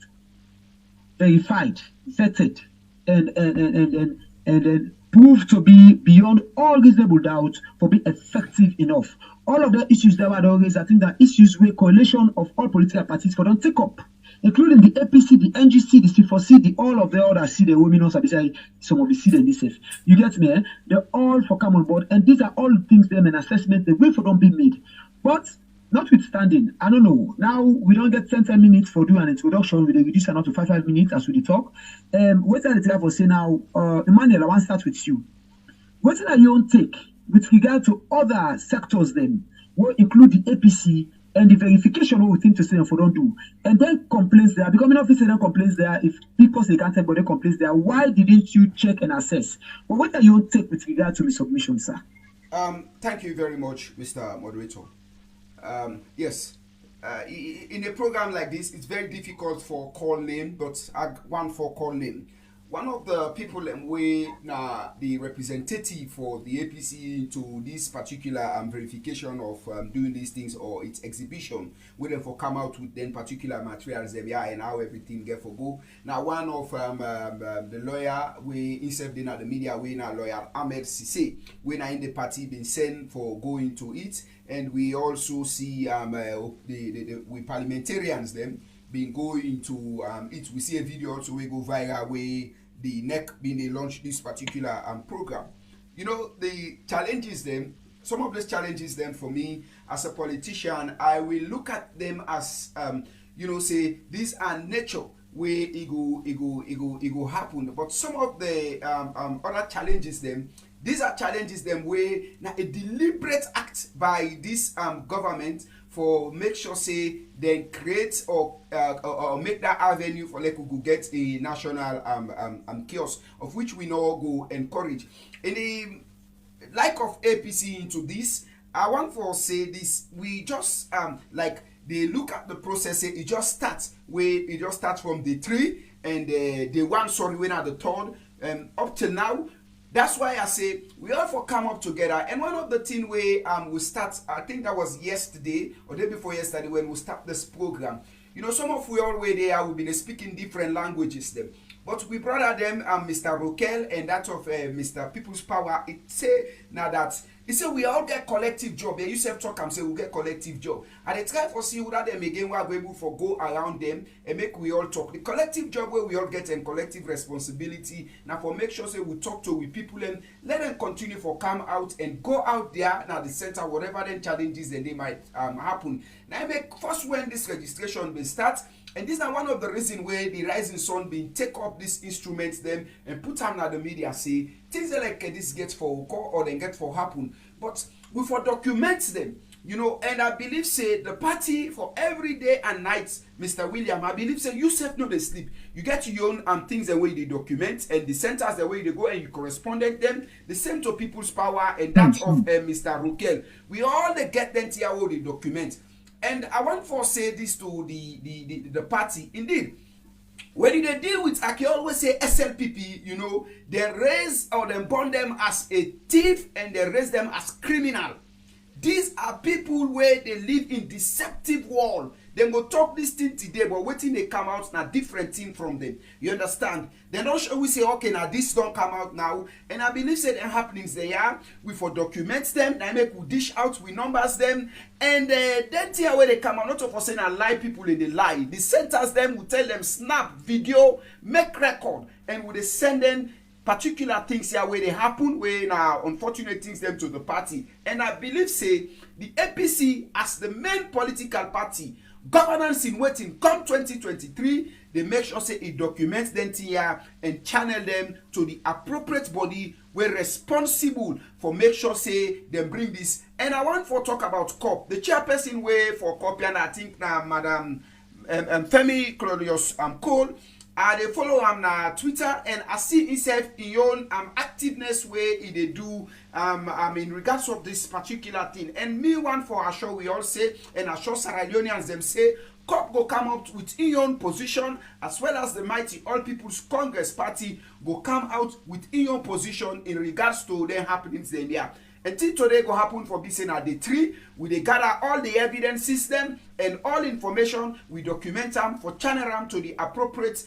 verified, vetted, and proved to be beyond all reasonable doubt for being effective enough. All of the issues that were raised, I think that issues where coalition of all political parties for don't take up, including the APC, the NGC, the C4C, the all of the other C, the women also beside some of the C and DSF. You get me? They're all for come on board, and these are all things them an assessment the way for don't be made. But notwithstanding, I don't know. Now we don't get 10 minutes for doing an introduction. We reduce it now to 5 minutes as we talk. What are the tell for say now, Emmanuel, I want to start with you. What are your own take with regard to other sectors then, will include the APC and the verification we think to say for don't do, and then complaints there. Becoming officer then complaints there. If because they can't tell, but they complaints there. Why didn't you check and assess? But what are your own take with regard to the submission, sir? Thank you very much, Mr. Moderator. Yes, in a program like this, it's very difficult for call name, but I want for call name. One of the people we the representative for the APC to this particular verification of doing these things or its exhibition, we them for come out with then particular materials them and how everything get for go. Now one of the lawyer we instead in the media we now lawyer Ahmed Sise we now in the party been sent for going to it, and we also see we parliamentarians them been going to it. We see a video also we go viral where the NEC being they launch this particular program. You know, the challenges them, some of those challenges them for me as a politician, I will look at them as you know, say these are nature where it go happen. But some of the other challenges them, these are challenges them where now a deliberate act by this government for make sure say they create or make that avenue for like we go get a national kiosk, of which we now go encourage. In the like of APC into this, I want to say this, we just like they look at the process, it just starts from the 3 and the 1 sorry when at the 3rd up till now. That's why I say we all for come up together. And one of the thing we start, I think that was yesterday or day before yesterday when we start this program. You know, some of we already there we've been speaking different languages them. But we brought them Mr. Rokel and that of Mr. People's Power. It say now that it say we all get collective job. They used to talk and say we get collective job. And they try for see whether them again we are able for go around them and make we all talk. The collective job where we all get and collective responsibility. Now for make sure say we talk to with people and let them continue for come out and go out there now the center whatever then challenges then they might happen. Now make first when this registration will start. And this is one of the reasons where the Rising Sun been take up these instruments them and put them at the media say things like this get for occur or then get for happen. But we for document them, you know, and I believe say the party for every day and night, Mr. William, I believe say you self know they sleep. You get your own things the way they document and the centers the way they go and you corresponded them. The same to People's Power and that of Mr. Rokel. We all they get them here how they document. And I want to say this to the party. Indeed, when they deal with, I can always say SLPP, you know, they raise or they burn them as a thief and they raise them as criminal. These are people where they live in deceptive world. They go talk this thing today, but waiting they come out now different thing from them. You understand? They don't show we say, okay, now this don't come out now. And I believe say the happenings they are, we for document them, now make we dish out, we numbers them, and then here where they come out, not for saying a lie people in the lie. The centers them will tell them snap video, make record, and will they send them particular things here where they happen, where now unfortunate things them to the party. And I believe say the APC as the main political party, governance in waiting come 2023, they make sure say it documents them here and channel them to the appropriate body where responsible for make sure say they bring this. And I want for talk about COP. The chairperson way for COP, and I think now Madam Femi Claudius Cole. They follow him na Twitter and I see himself in own activeness way they do in regards of this particular thing. And me one for Asho we all say and Asho Sierra Leoneans them say COP go come up with his own position as well as the mighty All People's Congress Party go come out with his own position in regards to the happenings in there. Until today go happen for this at the tree, we they gather all the evidence system and all information, we document them for channel them to the appropriate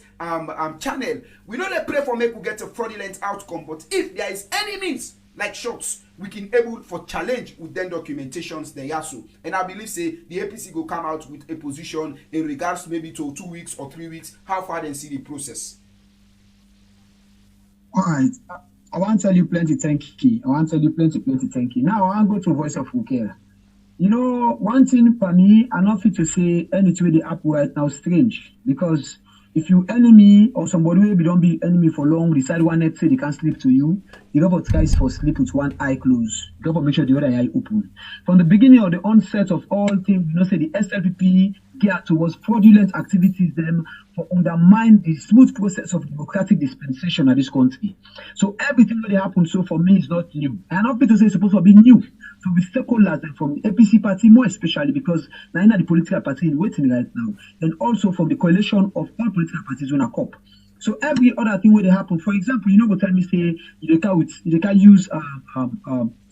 channel. We know they pray for make we get a fraudulent outcome, but if there is any means like shots, we can able for challenge with them documentations the yasu. And I believe say the APC go come out with a position in regards maybe to 2 weeks or 3 weeks, how far they see the process. All right. I want to tell you plenty thank you. I want to tell you plenty thank you. Now I want to go to Voice of Rokel. You know, one thing for me, I'm not fit to say anything the app right now strange because if you enemy or somebody who don't be enemy for long, decide one night say they can't sleep to you, you got to try for sleep with one eye closed. You got to make sure the other eye open. From the beginning of the onset of all things, you know, say the SLPP geared towards fraudulent activities them for undermine the smooth process of democratic dispensation of this country. So everything that happened so for me is not new. And I'm not going to say it's supposed to be new. So we stakeholders from the APC party more especially because now the political party in waiting right now, and also from the coalition of all political parties on a COP. So every other thing where they happen, for example, you know, go tell me say they can use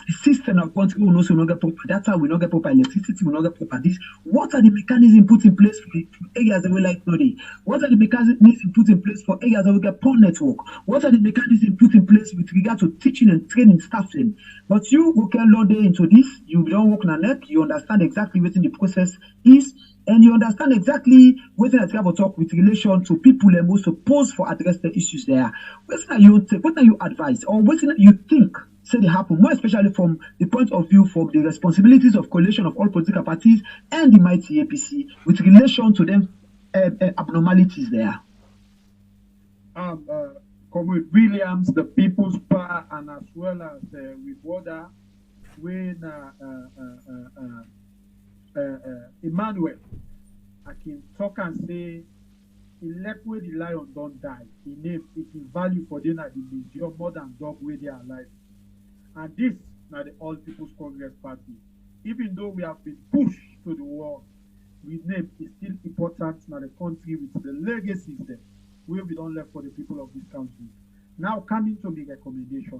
the system of country will also not get proper data, will not get proper electricity, will not get proper this. What are the mechanisms put in place for areas that we like today? What are the mechanisms put in place for areas that we get poor network? What are the mechanisms put in place with regard to teaching and training staffing? But you who can load into this, you don't work on net, you understand exactly what the process is. And you understand exactly what I have to talk with relation to people and who supposed for address the issues there. What are you advise or what you think say they happen, more especially from the point of view from the responsibilities of coalition of all political parties and the mighty APC with relation to them abnormalities there? Comrade Williams, the People's Power, and as well as with brother when Emmanuel, I can talk and say he left where the lion don't die. He named it in value for them at the museum more than dog where they are alive. And this now the All People's Congress Party. Even though we have been pushed to the wall, we name is still important now the country with the legacy system where we don't left for the people of this country. Now coming to the recommendation.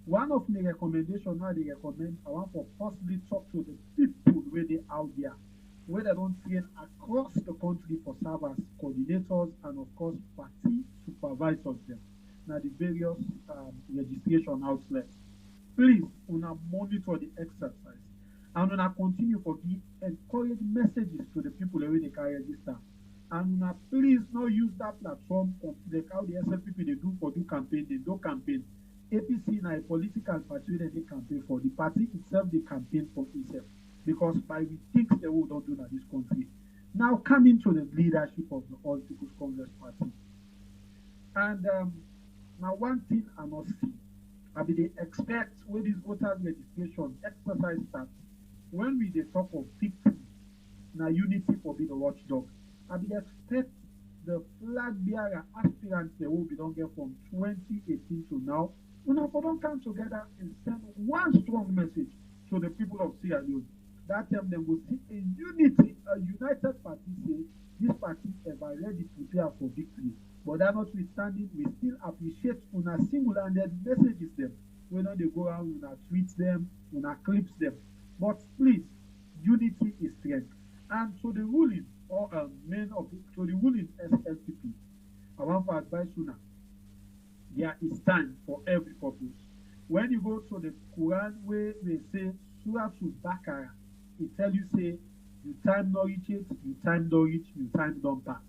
One of the recommendations now they recommend, I want for firstly talk to the people where they out there, where they don't train across the country for servers, coordinators, and of course party supervisors them. Now the various registration outlets. Please, una monitor the exercise and una continue for give encourage messages to the people where they can register. And una please not use that platform like how the SLPP they do for do campaign, they do campaign. APC na a political party that they campaign for. The party itself they campaign for itself. Because by the things they will don't do in this country. Now coming to the leadership of the All People's Congress Party. And now one thing I must see, I mean they expect when this voters registration exercise starts, when we they talk of victory, now unity for be the watchdog, I mean they expect the flag bearer aspirants they will be don't get from 2018 to now. When I don't come together and send one strong message to the people of Sierra Leone. That time they will see a unity, a united party say this party ever ready to prepare for victory. But that notwithstanding, we still appreciate una single-handed messages them. We don't they go around, una tweets them, una clips them. But please, unity is strength. And so the ruling or main of so the ruling SLPP, I want to advise una, there is time for every purpose. When you go to the Quran where they say Surah Al-Baqarah, it tell you say you time not reach it, you time don't reach, you time don't pass.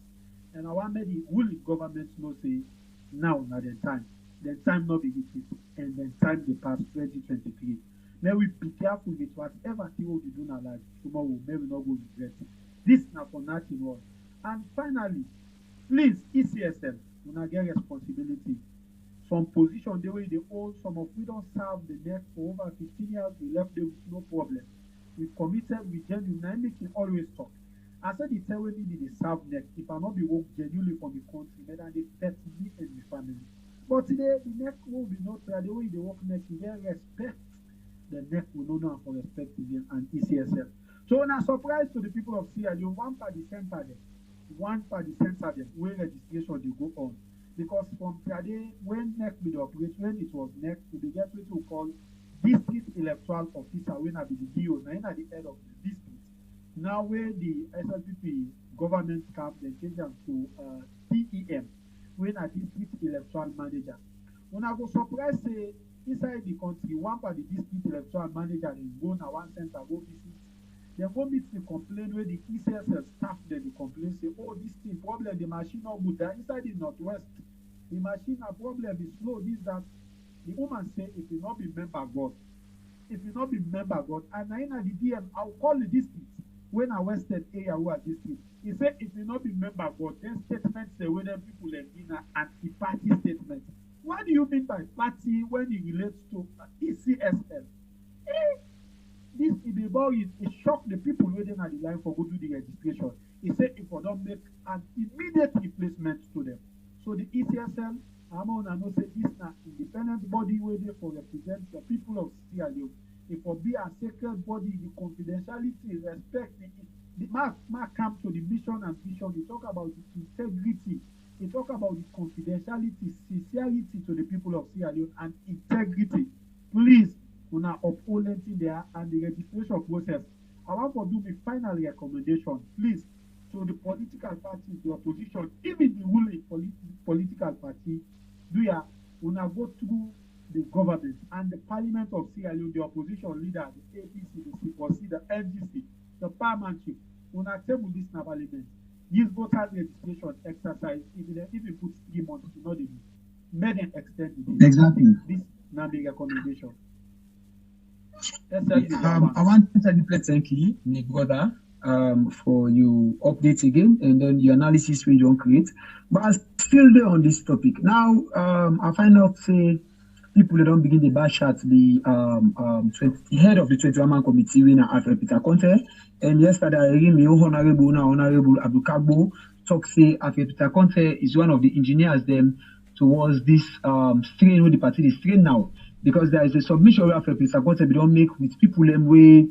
And I want the ruling government know say now not the time not be reach it, and then time they pass 2023. May we be careful with whatever thing we do in our life tomorrow, may we not go regret it. This not for nothing one. And finally, please ECSL, we not get responsibility. Some position the way they hold, some of we don't serve the neck for over 15 years, we left them with no problem. We committed, we genuinely make it always talk. I said the tell me they serve neck. If I not be work genuinely from the country, then they pet me and my family. But today the neck will be not the way they work neck, you get respect. The neck will no know for respect again and ECSL. So when I surprise to the people of Sierra Leone, one part the center there, where registration they go on. Because from today, when NEC be the operation, when it was NEC, we get what we call district electoral officer, when I be the DO, now at the head of the district. Now where the SLPP government camp, they change them to DEM, when a district electoral manager. When I go surprise say inside the country, one part the district electoral manager they go now one center go visit. They go meet the complaint where the ECSL staff then the complain say, oh this thing problem the machine not good. That inside the northwest, the machine a problem is slow. This that the woman say if you not be member God, and I in the DM I'll call the district when I western area who are district. He said if you not be member God, then statements say when people are in an anti-party statement. What do you mean by party when it relates to ECSL? This it shocked the people waiting at the line for go do the registration. He said if we don't make an immediate replacement to them. So the ECSL, I'm on and say this now independent body waiting for represent the people of Sierra Leone. If we be a sacred body, the confidentiality, respect, the mark come to the mission and vision. They talk about the integrity. They talk about the confidentiality, sincerity to the people of Sierra Leone and integrity. Please, we are upholding there and the registration process. I want to do the final recommendation, please, to the political parties, the opposition, even the ruling political party. Do ya, we now go through the government and the parliament of Sierra Leone, the opposition leader, the APC, the CPC, the NGC, the parliamentary. We now table this in parliament. This voters registration exercise, if you put 3 months to not do, may then extend it. Exactly. This now the recommendation. I want to thank you, my brother, for your update again and then your analysis we don't create. But I'm still there on this topic. Now, I find out say people don't begin the bash at the head of the 21-man committee winner after Peter Conte. And yesterday, I heard me Honorable Abdul Kagbo talk say after Peter Conte is one of the engineers them towards this strain where the party is strain now. Because there is a submission where Peter Conte we don't make with people them way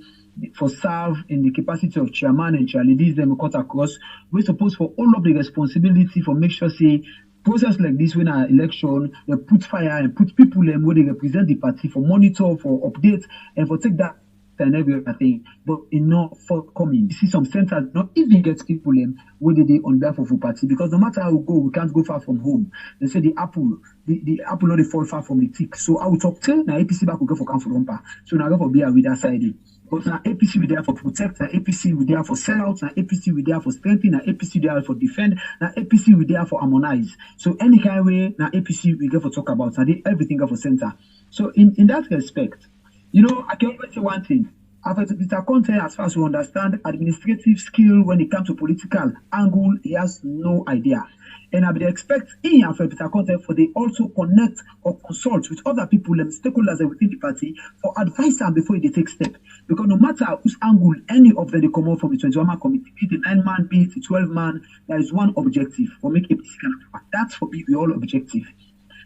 for serve in the capacity of chairman and chair ladies them cut across. We're supposed for all of the responsibility for make sure say process like this, when an election, they put fire and put people where they represent the party for monitor, for update, and for take that and every other thing, but not forthcoming. You see some centers not even get people where they on behalf of a party, because no matter how we go, we can't go far from home. They say the apple not they fall far from the tick. So I will talk to now APC back will go for Council Rompa. So now go for be with that side. But now APC we there for protect, now APC we there for sell out, now APC we there for strengthen, now APC there for defend, now APC we there for harmonize. So any kind of way now APC we go for talk about, now everything go for center. So in that respect, you know, I can always say one thing. After Peter Conte, as far as we understand, administrative skill when it comes to political angle, he has no idea. And I would expect him, after Peter Conte, for they also connect or consult with other people and stakeholders within the party for advice and before they take step. Because no matter whose angle any of them they come out from the 21-man committee, be it the 9-man, be it the 12-man, there is one objective for make APC kind of work. That's for be all objective.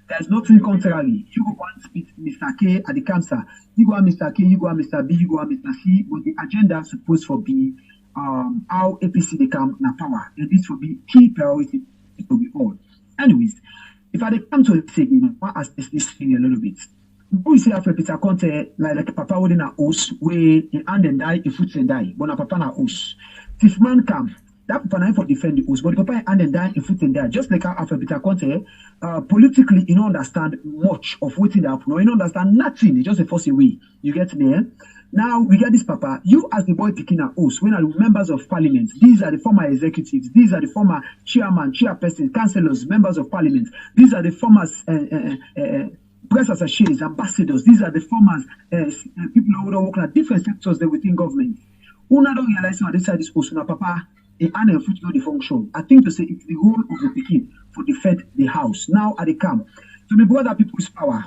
There's nothing contrary. You go and speak Mr. K at the cancer. You go on Mr. K, you go on Mr. B, you go on Mr. C, but the agenda is supposed to be how APC they come na power. And this will be key priority to be all. Anyways, if I come to say, you know, I ask this thing a little bit. We say after Peter Conte, like Papa would in a house where he hand and die, if foot and die, but na Papa na house. If man come, that Papa for defend the house, but the Papa hand and die, if foot and die, just like after Peter Conte, politically, you don't understand much of what it happened, or you don't understand nothing, it's just a force away. You get me? Now we get this Papa, you as the boy picking a host, when are the members of parliament, these are the former executives, these are the former chairman, chairperson, councillors, members of parliament, these are the former press associates, ambassadors, these are the former people who don't work at different sectors there within government. Who not don't realize that this side is also Papa, and foot the function. I think to say it's the role of the Peking for defend the house. Now at the camp, to be brother people's power.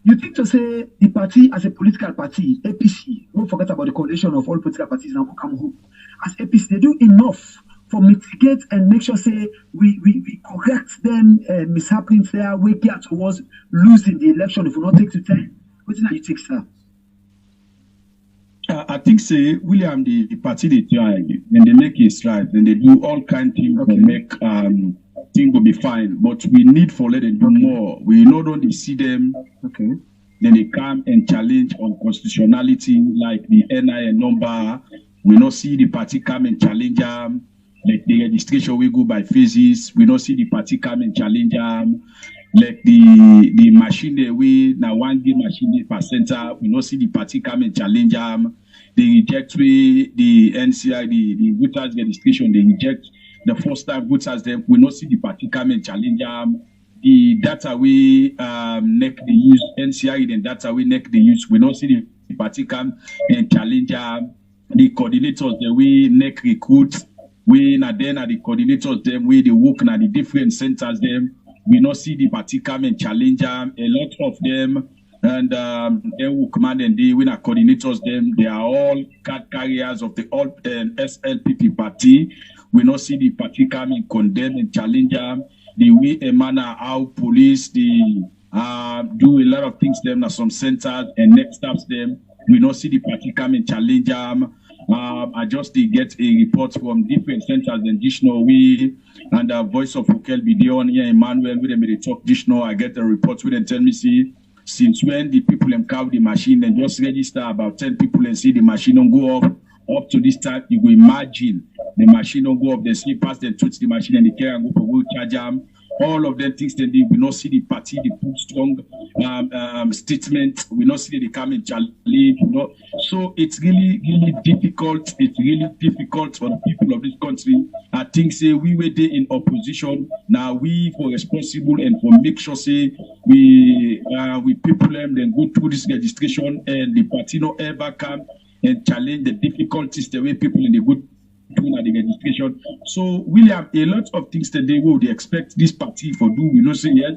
You think to say the party as a political party, APC, don't forget about the coalition of all political parties now come home. As APC, they do enough for mitigate and make sure say we correct them mishappenings there, we get towards losing the election if we not take to 10. What is that you take, sir? I think say William the party they try and they make it stride and they do all kind of things to make things will be fine. But we need for let them do more. We not only see them, then they come and challenge on constitutionality like the NIN number. We not see the party come and challenge them. Like the registration we go by phases. We not see the party come and challenge them. Like the machine that we now 1 game machine per center, we not see the party come and challenge them. They reject the NCI, the voters registration, they reject the first time voters them. We not see the party come and challenge them. The data we neck the use, NCI then data we neck the use. We not see the party come and challenge them. The coordinators that we neck recruit, we na then are the coordinators them, we they work na the different centers them. We not see the party come and challenge them. A lot of them, and they will command and they win coordinators them. They are all card carriers of the all SLPP party. We not see the party come and condemn and challenge them. The way a manner how police they do a lot of things them na some centers and next steps them. We not see the party come and challenge them. I just get a report from different centers and Norway and the voice of Ukel Bideon here Emmanuel with them they talk now. I get a report with them tell me see since when the people them carry the machine and just register about 10 people and see the machine don't go up to this time you go imagine the machine don't go up they see past them touch the machine and they carry and go for will charge them. All of them things that they will not see the party, they put strong statement. We not see they come and challenge, you know. So it's really difficult. It's really difficult for the people of this country. I think say we were there in opposition. Now we for responsible and for make sure say we people them then go through this registration and the party no ever come and challenge the difficulties the way people in the good doing at the registration. So William, a lot of things today will they expect this party for do, we know say yes,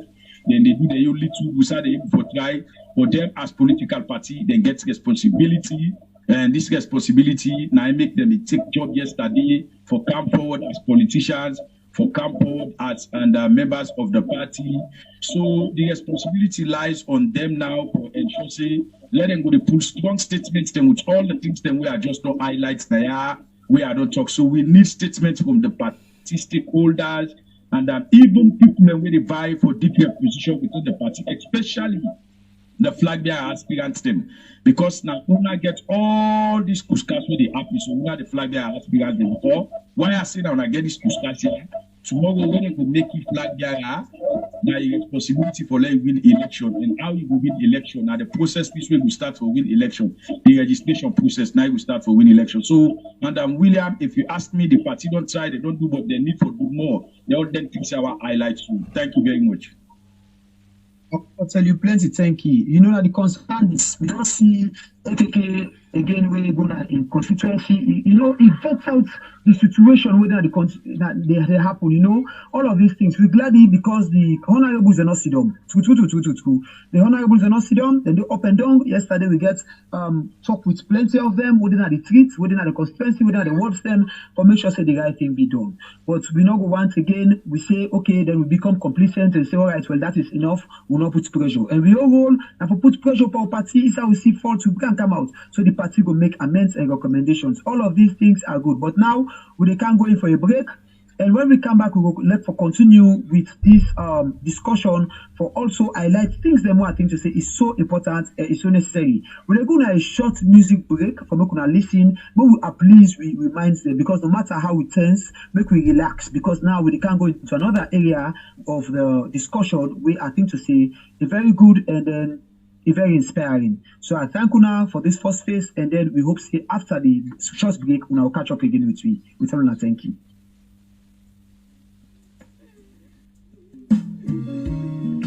then they do the little we say they for try for them as political party, then get responsibility. And this responsibility now make them take job yesterday for come forward as politicians, for come forward as members of the party. So the responsibility lies on them now for ensure say let them go to pull strong statements then with all the things then we are just no highlights there. We are not talk. So we need statements from the party stakeholders And even people when they vie for DPF position within the party, especially the flag bearer aspirants them, because now una get all these pushkas where they happen. So una the flag bearer aspirants them before. Why I say now I get this pushkas here? Tomorrow when they go make it flag bearer, now you get possibility for like win election. And how you go win election? Now the process this way will start for win election. The registration process now will start for win election. So Madam William, if you ask me, the party don't try, they don't do what they need for do more. They all then fix our highlights too. Thank you very much. I'll tell you plenty, thank you. You know that the concern is we don't see AKK again when they go in constituency. You know, it vets out the situation whether they happen. You know, all of these things. We're glad because the honorables are not sit down. The honorables are not sit down. Then they up and down. Yesterday we get talk with plenty of them within the retreat, within the constituency, within the wards them, for make sure say the right thing be done. But we not go once again. We say okay, then we become complacent and say all right, well that is enough. We'll not put pressure. And we all roll. And for put pressure for our party, is how we see fault to can come out. So the party will make amends and recommendations. All of these things are good. But now we can't go in for a break. And when we come back, we will let for continue with this discussion for also highlight things that more I think to say is so important and is so necessary. We're going to a short music break for me to listen, but we are pleased we remind them because no matter how it turns, make we relax because now we can go into another area of the discussion where I think to say a very good and then very inspiring. So I thank you now for this first phase, and then we hope see after the short break we will catch up again with you. With everyone, thank you.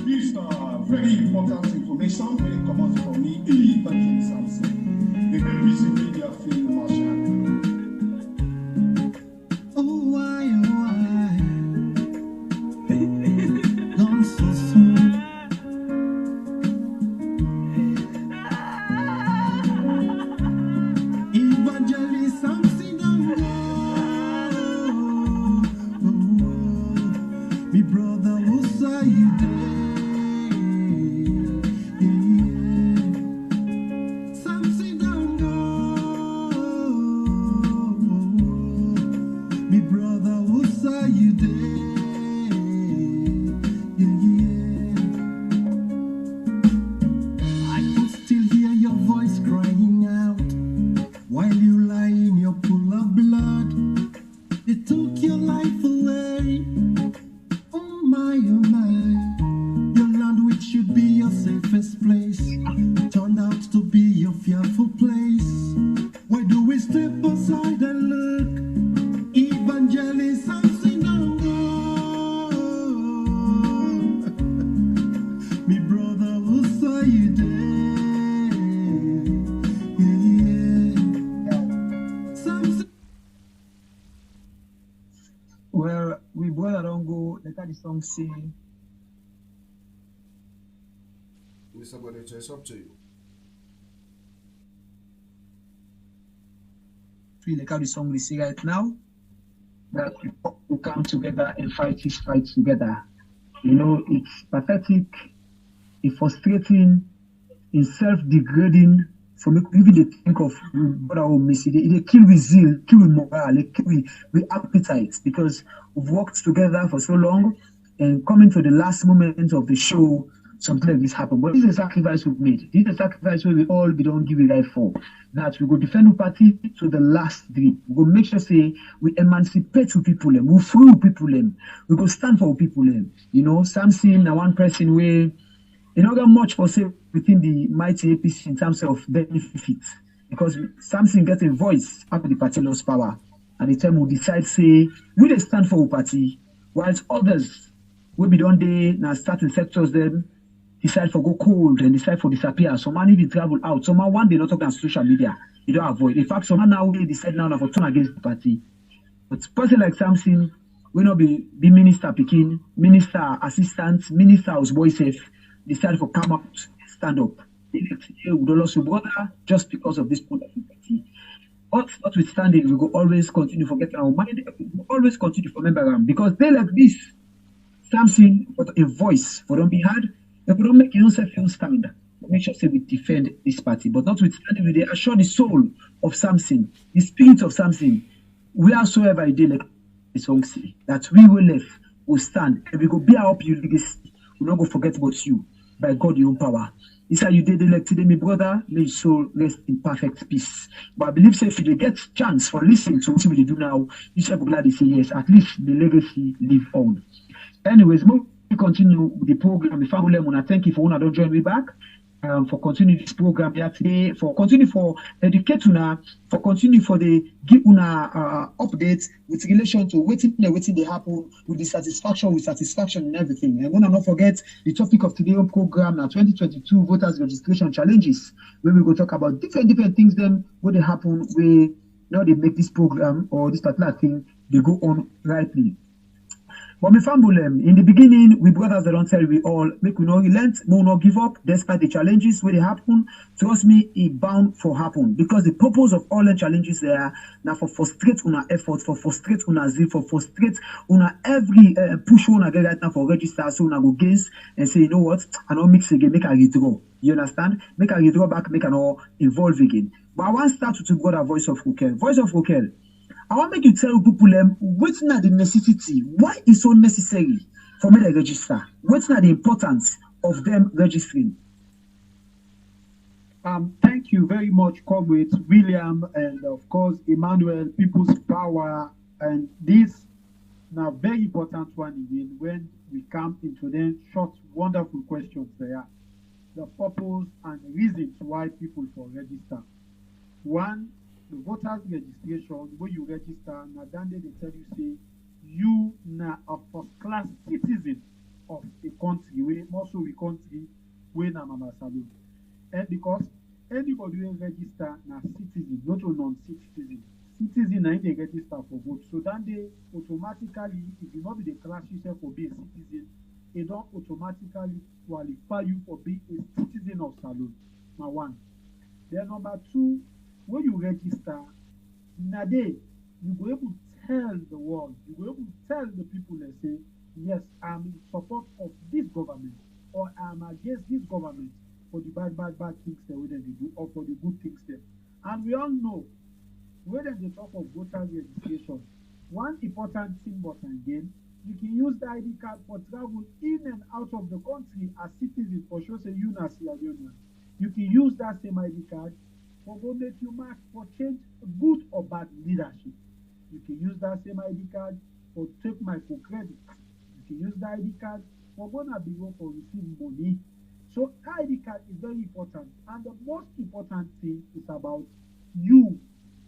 This very important information when it comes from me, Patrick Samson, the BBC Media Field Marshal. Oh why, not so soon. Evangelist Samson, me brother, who say you there? Samson, don't go. Me brother, who say you there? I can still hear your voice crying out while you lie in your pool of blood. They took your life away. Oh my, your land which should be your safest place turned out to be your fearful place. Why do we step aside and look? Evangelist Samson, don't go. Me brother, who saw you there? Samson. Well, we brother don't go. Let the song say. Mr. Bodeto, it's up to you. Feel like how the song we say right now. That we come together and fight this fight together. You know, it's pathetic, it's frustrating, it's self-degrading. For me, even they think of what I will miss it. They kill with zeal, kill with morale, they kill with appetite because we've worked together for so long and coming to the last moment of the show, something like this happened. But this is a sacrifice we've made. This is a sacrifice where we all be don't give a life for. That we go defend the party to the last drip. We go make sure say we emancipate to people them, we free people them, we go stand for people them. You know, Samson, one person where you know got much for say within the mighty APC in terms of benefits. Because Samson gets a voice after the party lost power. And the time we decide say we they stand for a party, whilst others will be done they now certain sectors then decide for go cold and decide for disappear. Some man even travel out. Some man one day not talk on social media. You don't avoid. In fact, some man now will decide now for turn against the party. But person like Samson will not be minister picking, minister assistant, minister house boy safe, decide for come out, stand up. We don't lose your brother just because of this political party. But notwithstanding, we will always continue to forget our mind, we will always continue to remember them because they like this. Samson got a voice for don't be heard. If we don't make yourself feel stand, make sure say we defend this party. But notwithstanding, we assure the soul of Samson, the spirit of Samson, wheresoever he did like the song say, that we will live, will stand and we go bear up your legacy. We not go forget about you by God your own power. It's how you did elect today, my brother. May his soul rest in perfect peace. But I believe say if you get chance for listening to what we do now, you shall be glad to say yes. At least the legacy live on. Anyways, we continue with the program. If I want to thank you for when I don't join me back. For continue this program here today, for continue for educate una, for continue for the give una updates with relation to waiting they happen with the satisfaction and everything. And wanna not forget the topic of today's program now 2022 voters registration challenges, where we go talk about different things then what they happen where now they make this program or this particular thing they go on rightly. But my family, in the beginning, we brothers that don't tell we all, make we not relent, we not give up, despite the challenges where they happen. Trust me, it bound for happen. Because the purpose of all the challenges there, now for frustrate una effort, for frustrate una zeal, for frustrate una every push una get right now for register, so una go against and say, you know what, I don't mix again, make a withdraw. You understand? Make a withdraw back, make a all evolve again. But I want to start to go the voice of Rokel. Voice of Rokel. I want to make you tell people what's not the necessity, why it's so necessary for me to register, what's not the importance of them registering. Thank you very much, comrades William and of course Emmanuel, People's Power, and this now very important one again when we come into them short, wonderful questions there. The purpose and reasons why people for register. One, the voters registration, where you register, now then they tell you say you now a first class citizen of a country, where also a country where na Mama Salon. And because anybody will register na citizen, not a non-citizen. Citizen na they register for vote. So then they automatically, if you not be the class yourself for be a citizen, they don't automatically qualify you for being a citizen of Salon. Now one. Then number two, when you register, nowadays, you go able to tell the world, you go able to tell the people and say, yes, I'm in support of this government, or I'm against this government for the bad things that we do, or for the good things there. And we all know, when they talk of voter registration, one important thing, but again, you can use the ID card for travel in and out of the country as citizens, for sure, say you na Sierra Leone. You can use that same ID card for go make you mark for change good or bad leadership. You can use that same ID card for take microcredit. You can use the ID card for go to bureau for receive money. So ID card is very important. And the most important thing is about you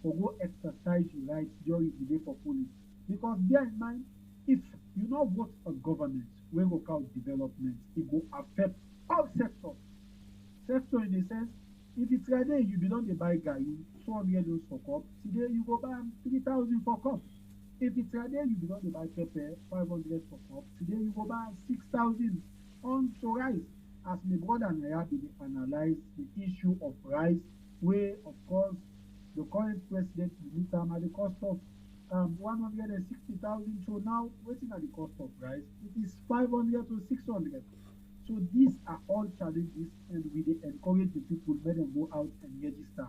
for go exercise your rights during the day for polling. Because bear in mind, if you not vote a government, we go count development, it will affect all sectors. Sector in the sense, if it's today you don't buy Gary, 200 euros for cup, today you go buy 3,000 for cup. If it's today you don't buy pepper, 500 for cup, today you go buy 6,000 on to rice. As my brother and I have been analyze the issue of rice, where of course the current president Milita at the cost of 160,000. So now waiting at the cost of rice, it is 500 to 600. So these are all challenges, and we encourage the people, let them go out and register.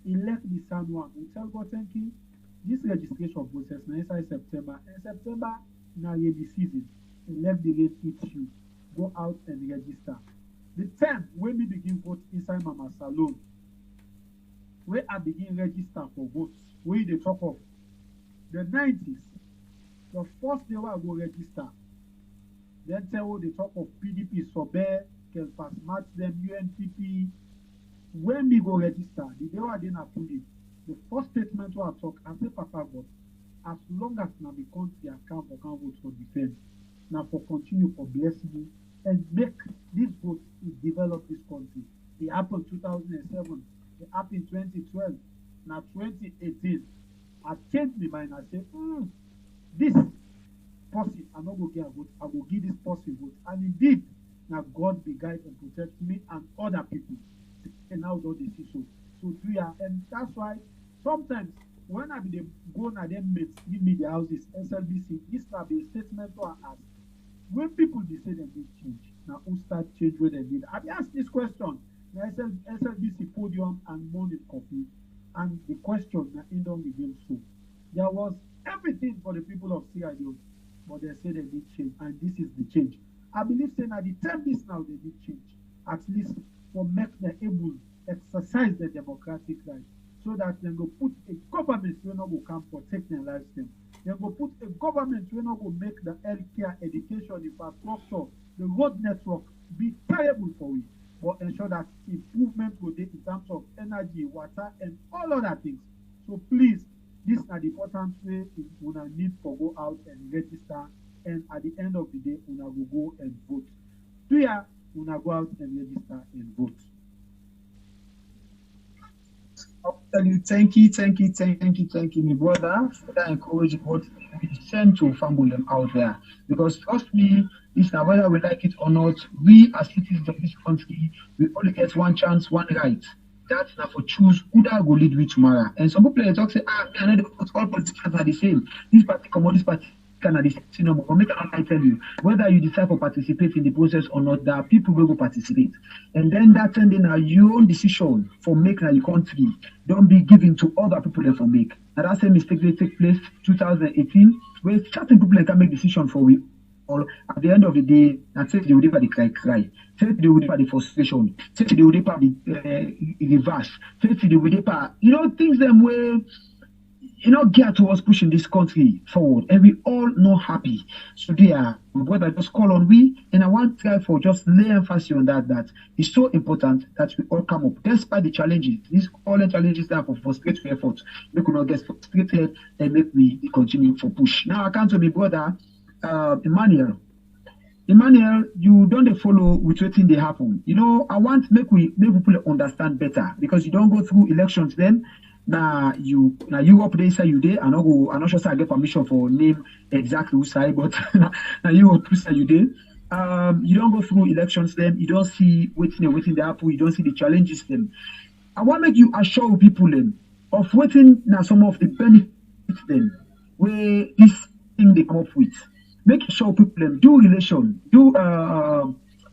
Elect the San Juan. We tell God, thank you. This registration process now inside September. And September now the season. Elect the rate each you. Go out and register. The time when we begin vote inside Mama Salon, where I begin register for votes, where they talk of the 90s, the first day where I go register. Then tell the talk of PDP, Sober, Kelpas, Match them, UNPP. When we go register, the day I didn't approve it, the first statement where I talk, I say, Papa God, as long as now the country account for can vote for defense, now for continue for blessing me and make this vote develop this country. It happened 2007, it happened 2012, now 2018. I changed my mind. I said, this person, I'm not going to get a vote. I will give this person vote. And indeed, now God be guide and protect me and other people. And now don't they see so. So do ya, and that's why sometimes when I be go na them mates give me the houses, SLBC, this will be a statement to ask. When people they say they need change, now who start change where they need? I asked this question. The SLBC podium and morning coffee, and the question that in don't reveal so. There was everything for the people of Sierra Leone. but they say they need change, and this is the change. I believe saying at the time this now they need change, at least for make them able exercise their democratic right, so that they go put a government wey no go come protect their lives them. They go put a government wey no go make the healthcare, education, infrastructure, the road network be terrible for we, but ensure that improvement go dey in terms of energy, water, and all other things. So please, this are the important way una need for go out and register, and at the end of the day, una go go and vote. Here, una go out and register and vote. I'll tell you, thank you, my brother, for that encouraging word we send to family them out there. Because trust me, this now whether we like it or not, we as citizens of this country, we only get one chance, one right. That's not for choose who that will lead we tomorrow. And some people talk say, I know all politicians are the same. This party come out, this party can are the same. No, but make I tell you, whether you decide to participate in the process or not, there are people who will participate. And then that's ending your own decision for making your country. Don't be given to other people that for make. And that's a mistake that take place 2018, where certain people can make decisions for we. Or at the end of the day, and say they would the cry. Say they would the frustration. Say they would the reverse. Say they would things them way geared towards pushing this country forward, and we all not happy. So there, my brother just call on we, and I want to try for just lay emphasis on that it's so important that we all come up despite the challenges. These all the challenges that for frustrated effort, we could not get frustrated and make we continue for push. Now I come to my brother. Emmanuel, you don't follow with what thing they happen. I want make people understand better, because you don't go through elections then. Now Europe they say you there, I'm not sure I get permission for name exactly who side, but now Europe say you there. You don't go through elections then, you don't see waiting they happen, you don't see the challenges then. I want make you assure people then of waiting now some of the benefits then where this thing they come up with. Make sure people do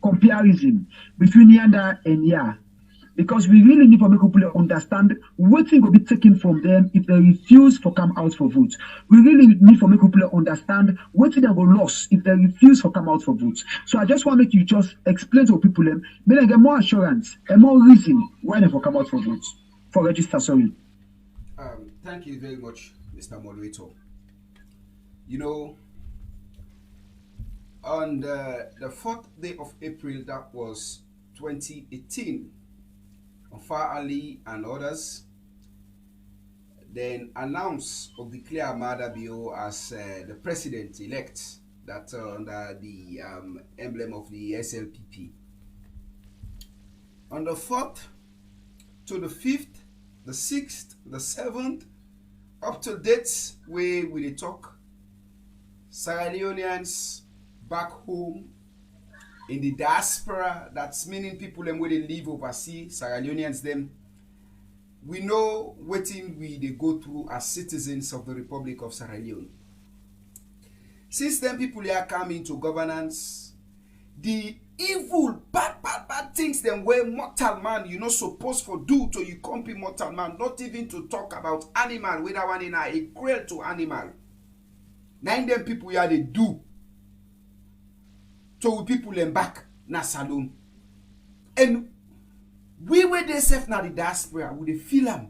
comparison between Yanda and Ya, because we really need to make people understand what thing will be taken from them if they refuse to come out for votes. We really need to make people understand what thing they will lose if they refuse to come out for votes. So I just want to make you just explain to people make them get more assurance and more reason why they will come out for votes, for register. Sorry. Thank you very much, Mr. Moderator. On the 4th day of April, that was 2018, Afar Ali and others then announced or declare Ahmad Bio as the president-elect, that under the emblem of the SLPP. On the 4th to the 5th, the 6th, the 7th, up to dates where we talk, Sierra Leoneans back home in the diaspora, that's meaning people them where they live overseas, Sierra Leoneans them, we know what they go through as citizens of the Republic of Sierra Leone. Since then people here come into governance, the evil, bad things them where mortal man you not supposed to do to you can't be mortal man, not even to talk about animal, whether one in a cruel to animal. Nine them people here they do. So we people them back na saloon. And we were they safe na the diaspora, we they feel them.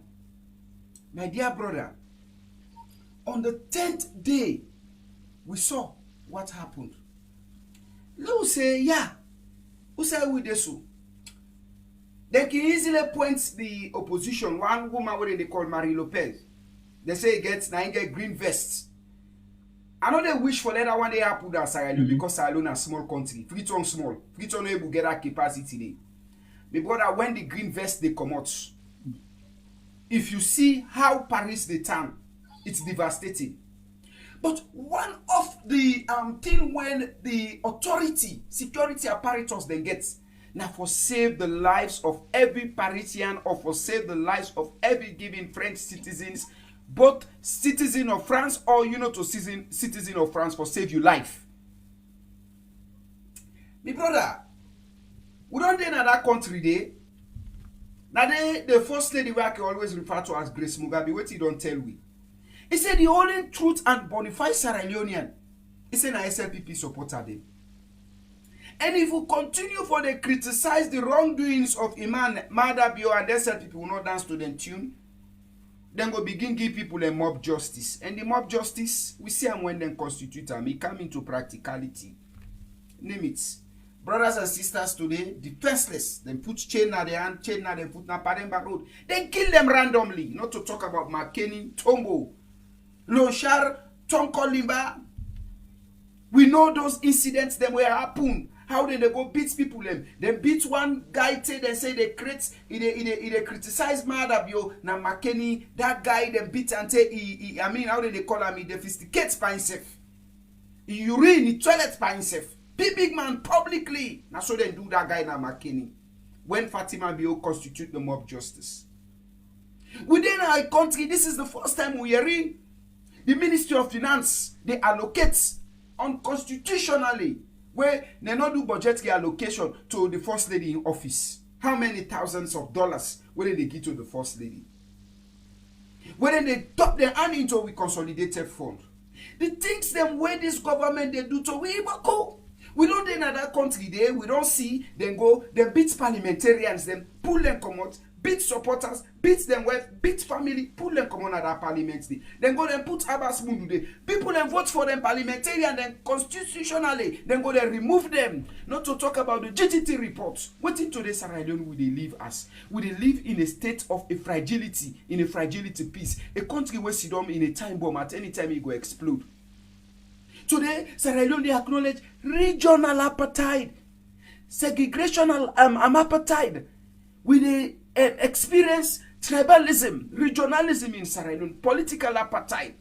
My dear brother, on the 10th day, we saw what happened. Let us say, yeah, who say we this so? They can easily point the opposition, one woman what they call Marie Lopez. They say get green vests. I know they wish for that one they happen that Sierra Leone because Sierra Leone is a small country. Freetown small. Freetown able get that capacity. My brother, when the green vest they come out, if you see how Paris they turn, it's devastating. But one of the thing when the authority, security apparatus they get, now for save the lives of every Parisian or for save the lives of every given French citizens, both citizen of France or to citizen of France for save your life. My brother, we don't in that country there. Now the first lady we can always refer to as Grace Mugabe, what he don't tell we. He said the only truth and bona fide Sierra Leonean It's an SLPP supporter them. And if we continue for they criticize the wrongdoings of Iman Madabio and SLPP will not dance to them tune, then go begin give people a mob justice. And the mob justice, we see them when they constitute them, it come into practicality. Name it. Brothers and sisters today, defenseless. Then put chain at their hand, chain at their foot, na Pademba Road. Then kill them randomly. Not to talk about McKinney, Tombo, Lonshar, Tonko Limba. We know those incidents them were happen. How did they go beat people them? They beat one guy till they say they criticize Madabio na McKinney. That guy them beat and say how did they call him? He defecates by himself. He urine, he toilet by himself. Big man publicly. Now so they do that guy na McKinney. When Fatima Bio constitute the mob justice. Within our country, this is the first time we are in the Ministry of Finance. They allocate unconstitutionally where they not do budgetary allocation to the First Lady in office. How many thousands of dollars will they give to the First Lady? When they top their hand into a consolidated fund. The things them where this government they do to we go. We don't in another country there, we don't see them go, they beat parliamentarians, them pull them come out, beat supporters, beat them wife, beat family, pull them come on at that parliament day. Then go and put Abbas Mundu there. People then vote for them parliamentarian, then constitutionally, then go and remove them. Not to talk about the GGT reports. What in today's Sierra Leone would they live as? Would they live in a state of a fragility, in a fragility peace? A country where Sidom in a time bomb at any time it go explode. Today, Sierra Leone they acknowledge regional apartheid, segregational apartheid. We they experience tribalism, regionalism in Sierra Leone, political apartheid.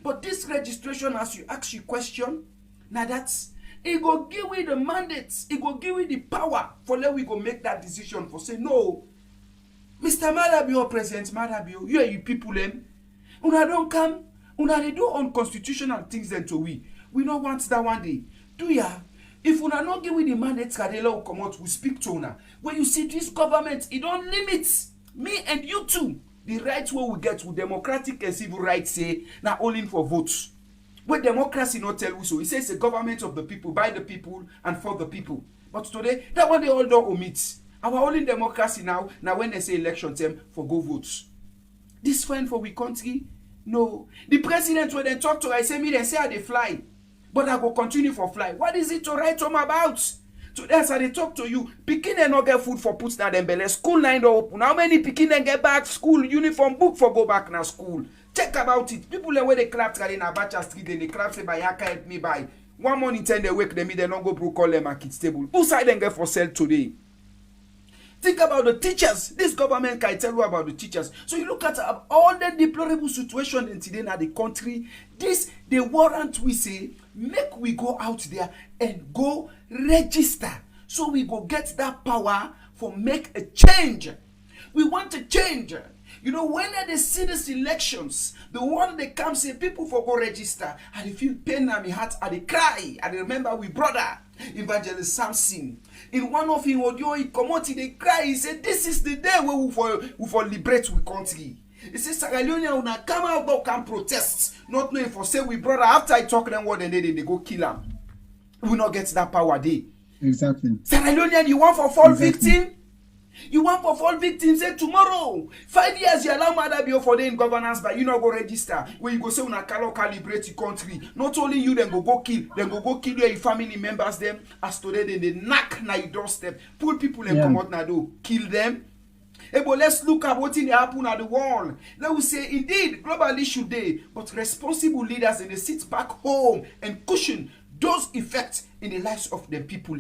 But this registration, as you ask your question, now that's it go give we the mandates, it go give we the power for let we go make that decision for say no, Mr. Madabio, President Madabio, you people them, una don't come. Una they do unconstitutional things then to we. We don't want that one day. Do ya? If una not give we the mandate, Kadela will come out, we speak to una. When you see this government, it don't limit me and you too. The rights where we get with democratic and civil rights say not only for votes. Where democracy not tell you so. It says the government of the people, by the people, and for the people. But today, that one they all don't omit. Our only democracy now when they say election time for go votes. This fine for we country. No. The president when they talk to I say me they say they fly. But I go continue for fly. What is it to write home about? Today as I talk to you, Pikin they not get food for put na them belly. School line open. How many Pikin they get back school uniform book for go back na school? Check about it. People where they clap in Abacha Street and they clap say by Yaka help me buy. One morning 10 they wake them they don't go broke call them market table. Who side them get for sale today? Think about the teachers. This government can tell you about the teachers. So you look at all the deplorable situation in today in the country. This, the warrant we say, make we go out there and go register. So we go get that power for make a change. We want a change. You know, when they see these elections, the one they come say people for go register, and they feel pain in my heart, and they cry. And remember we brother, Evangelist Samson. In one of his audio, he come out, they cry. He said, this is the day where we for liberate we country. He says, Sierra Leone, when come out, go can protest. Not knowing for say we brother, after I talk them what and they go kill him. We will not get that power day. Exactly. Sierra Leone, you want for fall victim? You want for fall victims, say tomorrow, 5 years you allow Madabio for the in governance, but you not go register. When you go say una calibrate your country, not only you then go kill, then go kill your family members them. As today then they knock na your doorstep, pull people and come out na do, kill them. Hey, but let's look at what in the happen at the world. Let us say indeed global issue day, but responsible leaders and they sit back home and cushion those effects in the lives of the people.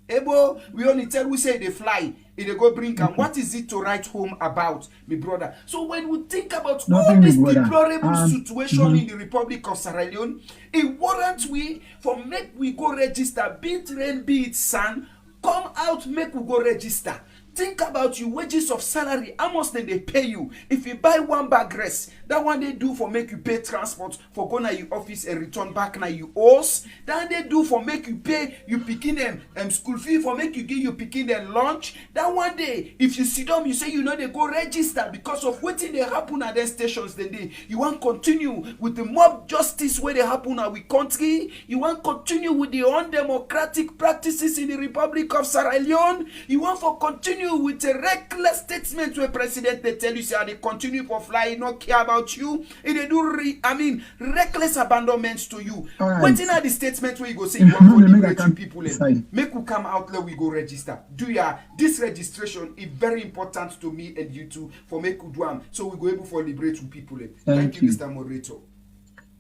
Ebo, we only tell we say they fly, they go bring and what is it to write home about, my brother? So when we think about all this deplorable situation in the Republic of Sierra Leone, it warrants we for make we go register, be it rain, be it sun, come out, make we go register. Think about your wages of salary, how much then they pay you. If you buy one bag rice, That one they do for make you pay transport for go na your office and return back na you house. That they do for make you pay you picking them school fee, for make you give you picking them lunch. That one day if you sit down you say you know they go register because of wetin dey happen at their stations. Then they you want continue with the mob justice where they happen at we country. You want continue with the undemocratic practices in the Republic of Sierra Leone. You want for continue with a reckless statement where president they tell you say they continue for fly, not care about you. And they do reckless abandonments to you. Alright. Waiting at the statement where you go say you want to liberate you people and make you come out there we go register. Do ya this registration is very important to me and you too for make you do am so we go able for liberate you people. Thank you, Mr. Moderator.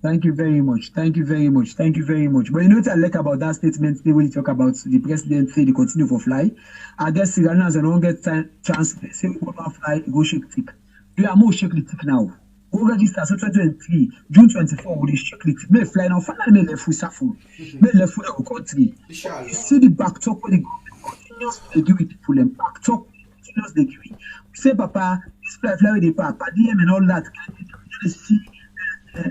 Thank you very much. Thank you very much. Thank you very much. But you know what I like about that statement when you talk about the president say they continue for fly. I guess Sierra Leone has a longer chance. They say we go fly, go shake tick. We are more shake the tick now. Go register so 2023, June 24, we shake the tick. May fly now. Finally, may left with Safo. May left with the country. You see the back talk when the government continuously give it people and back talk continuously give it. We say, Papa, this fly with the park, per diem and all that. You see.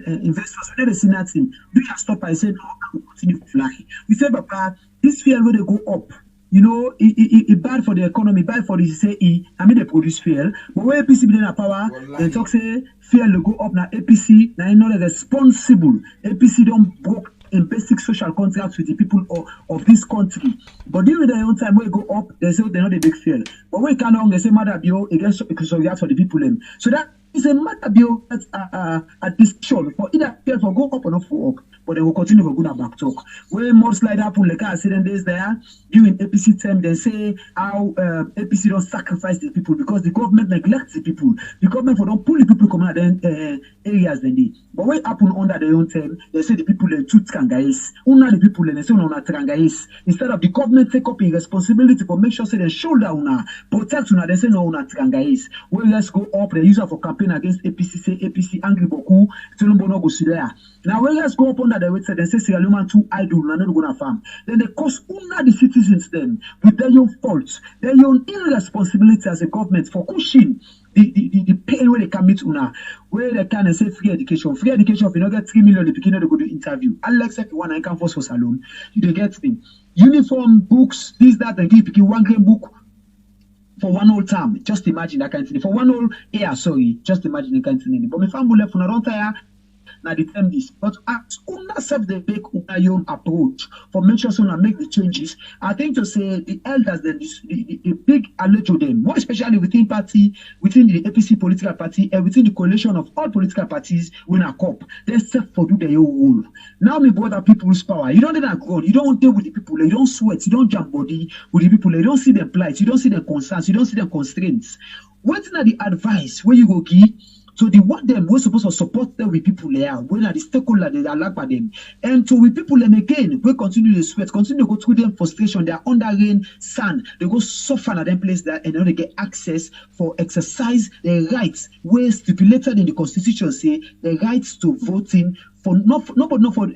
Investors, when they see nothing, do you stop and say, no, I will continue to fly? We say, Papa, this fuel will they go up. You know, it bad for the economy, bad for the CE. I mean, they produce fuel. But when APC be in power, they talk say, fuel will go up now. APC, now you know they're responsible. APC don't broke in basic social contracts with the people of this country. But during their own time, when it go up, they say they're not a big fuel. But when it can't on, they say, Mother Bio, against react for the people. So that is a matter bio that's a decision for either for go up or not for up, but they will continue for good and back talk. When most like that, like accident days there, during APC time, they say how APC don't sacrifice the people because the government neglects the people. The government for don't pull the people coming out areas they need. But when happen under their own time, they say the people in two trangais. Una the people they say una trangais. Instead of the government take up a responsibility for make sure say they shoulder una protect una, they say no una trangais. Well, let's go up. They use it for campaign against APC. Say APC angry boku. Tolombo go see there. Now when let's go up under the website, they say Sierra Leone too idle. Na not gonna farm. Then they cost una the citizens then with their own faults, their own irresponsibility as a government for pushing the pain where they can meet una, where they can say free education. Free education, if you don't get 3 million, the beginner they go to interview. Alex, if you want, I can force for salon. You get thing. Uniform, books, this, that, and give you 1 grade book for one whole term. Just imagine that kind of thing. For one whole year, sorry. Just imagine that kind of thing. But my family left on a long time. Now they tell this, but as una self they make una your own approach for make sure so make the changes. I think to say the elders then the big alert to them, more especially within party, within the APC political party, and within the coalition of all political parties when a cop, they self for do their own role. Now me brother people's power. You don't let go, you don't deal with the people, you don't sweat, you don't jump body with the people, you don't see their plight, you don't see their concerns, you don't see their constraints. What's not the advice where you go give? So they want them, we're supposed to support them with people there. When are the stakeholders they are like by them. And so with people them again, we continue to sweat, continue to go through them frustration. They are under rain, sun. They go suffer at them place there and then they get access for exercise their rights, where stipulated in the constitution say the rights to voting for not for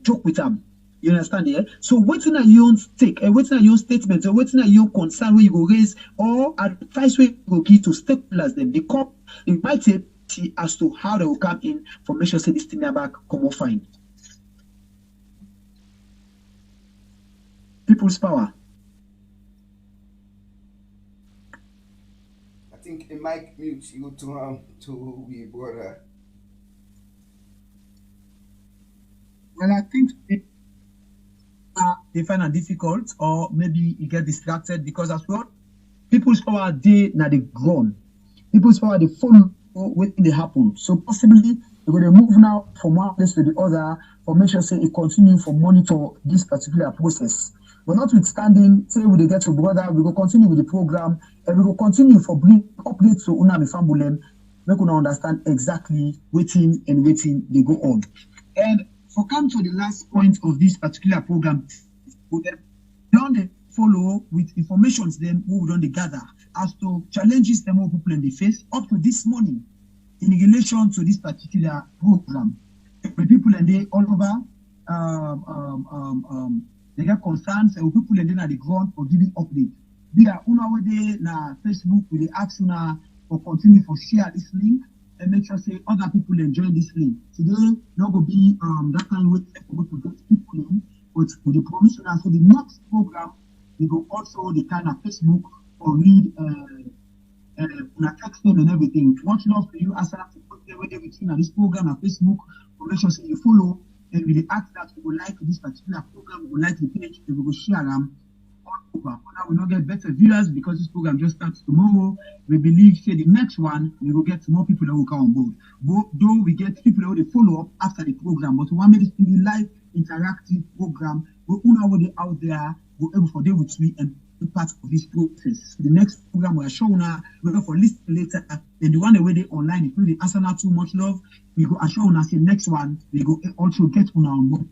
joke with them. You understand, yeah? So waiting at your own stake, waiting at your own statement, or waiting at your concern where you go raise, or advice where you go give to stakeholders, then the cop, it might say as to how they will come in for make sure say this thing back come on fine. People's power. I think a mic mute you to we brother. Well, I think they find it difficult, or maybe you get distracted because as well, people's power they now they grown. People's power they follow when they happen. So possibly they're going to move now from one place to the other for make sure say it continue for monitor this particular process. But notwithstanding, say we get to brother, we will continue with the program and we will continue for bring updates to Unami Fambulem, make una understand exactly waiting they go on. And for come to the last point of this particular program, we don't follow with informations then we don't gather as to challenges them more people in the face up to this morning in relation to this particular program. The people and they all over they get concerns and people and then at the ground for giving update. They are una way na Facebook with the ask una for continue for share this link and make sure say other people enjoy this link. Today, not gonna be that kind of way to get people in, but with the promise that for the next program, we go also the kind of Facebook or read text them and everything. Much love to you, Asana, to put everything on this program on Facebook. Make sure say you follow, and we ask that we will like this particular program, we will like the page, and we will share them all over. Now we not get better viewers because this program just starts tomorrow. We believe say the next one we will get more people that will come on board. Though we get people that will follow up after the program, but we want to make this be live interactive program. We will out there, go able for day with me and be part of this process. The next program we are showing now, we're going for listen later, and the one that way online, including Asana Too Much Love, we go and show us the next one, we go also get on our board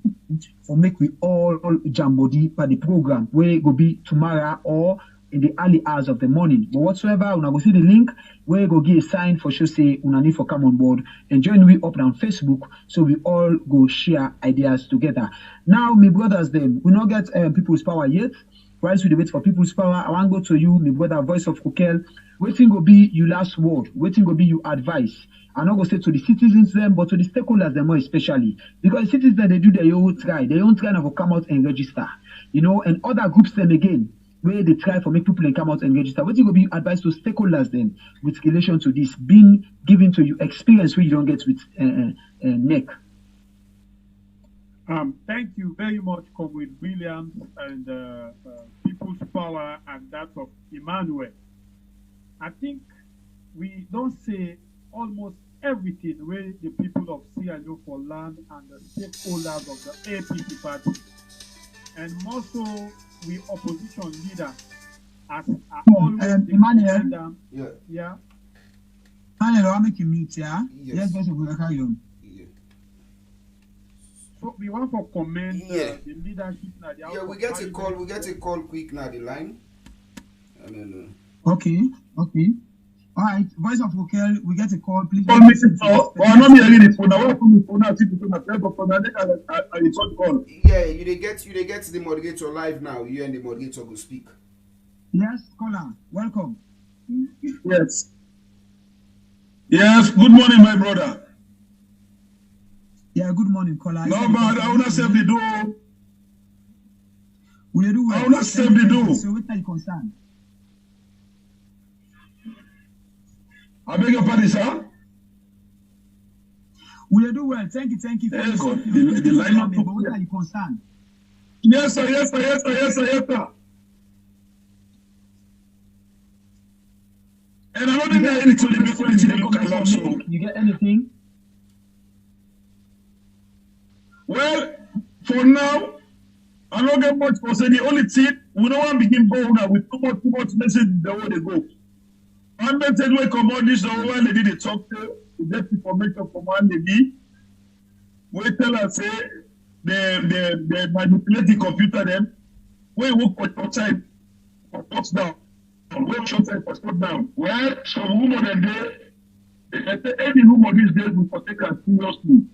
for make we all jam body by the program, where it will be tomorrow or in the early hours of the morning. But whatsoever, when I go see the link, where you go give a sign for sure say una need for come on board and join we up on Facebook so we all go share ideas together. Now, my brothers, them we not get people's power yet. Whilst we wait for people's power, I want to go to you, my brother, voice of Kokel. Waiting will be your last word. Waiting will be your advice. I'm not going to say to the citizens them, but to the stakeholders them more especially. Because citizens, they do their own try. They own try to come out and register. You know, and other groups them again, where they try for make people come out and register. Waiting will be advice to stakeholders then with relation to this being given to you experience where you don't get with neck. Thank you very much, Comrade Williams and People's Power and that of Emmanuel. I think we don't say almost everything where the people of Sierra Leone for land and the stakeholders of the APC party, and more so we opposition leaders as always Emmanuel. Yeah. Emmanuel, I'll make you mute, yeah? Yes. So we want for comment Yeah. the leadership now. Yeah, we get a call. We get a call quick now. The line. And then, Okay. All right. Voice of Kokel, we get a call, please. Call me, oh, I'm not hearing the phone. I want to put my phone out. See the phone. I thought call. yeah, you they get the moderator live now. You and the moderator will speak. Yes, caller, welcome. Yes. Yes. Good morning, my brother. Yeah, good morning, caller. No, but I wanna save the door. We do well. I wanna save the door. So what are you concerned? I beg your pardon, sir. We do well. Thank you. Yes, the line up. But what are you concerned? Yes, sir. And I don't think that anything before you look at that. So, You get anything? well, for now, I don't get much for say the only thing we don't want to begin going now with too much message the way they go. One message we come on this one lady they talk to get information from one lady. We tell her say they manipulate the computer them. We work for short time for touchdown. Work short time for touchdown. Well, some women and they say any woman these days will take her seriously.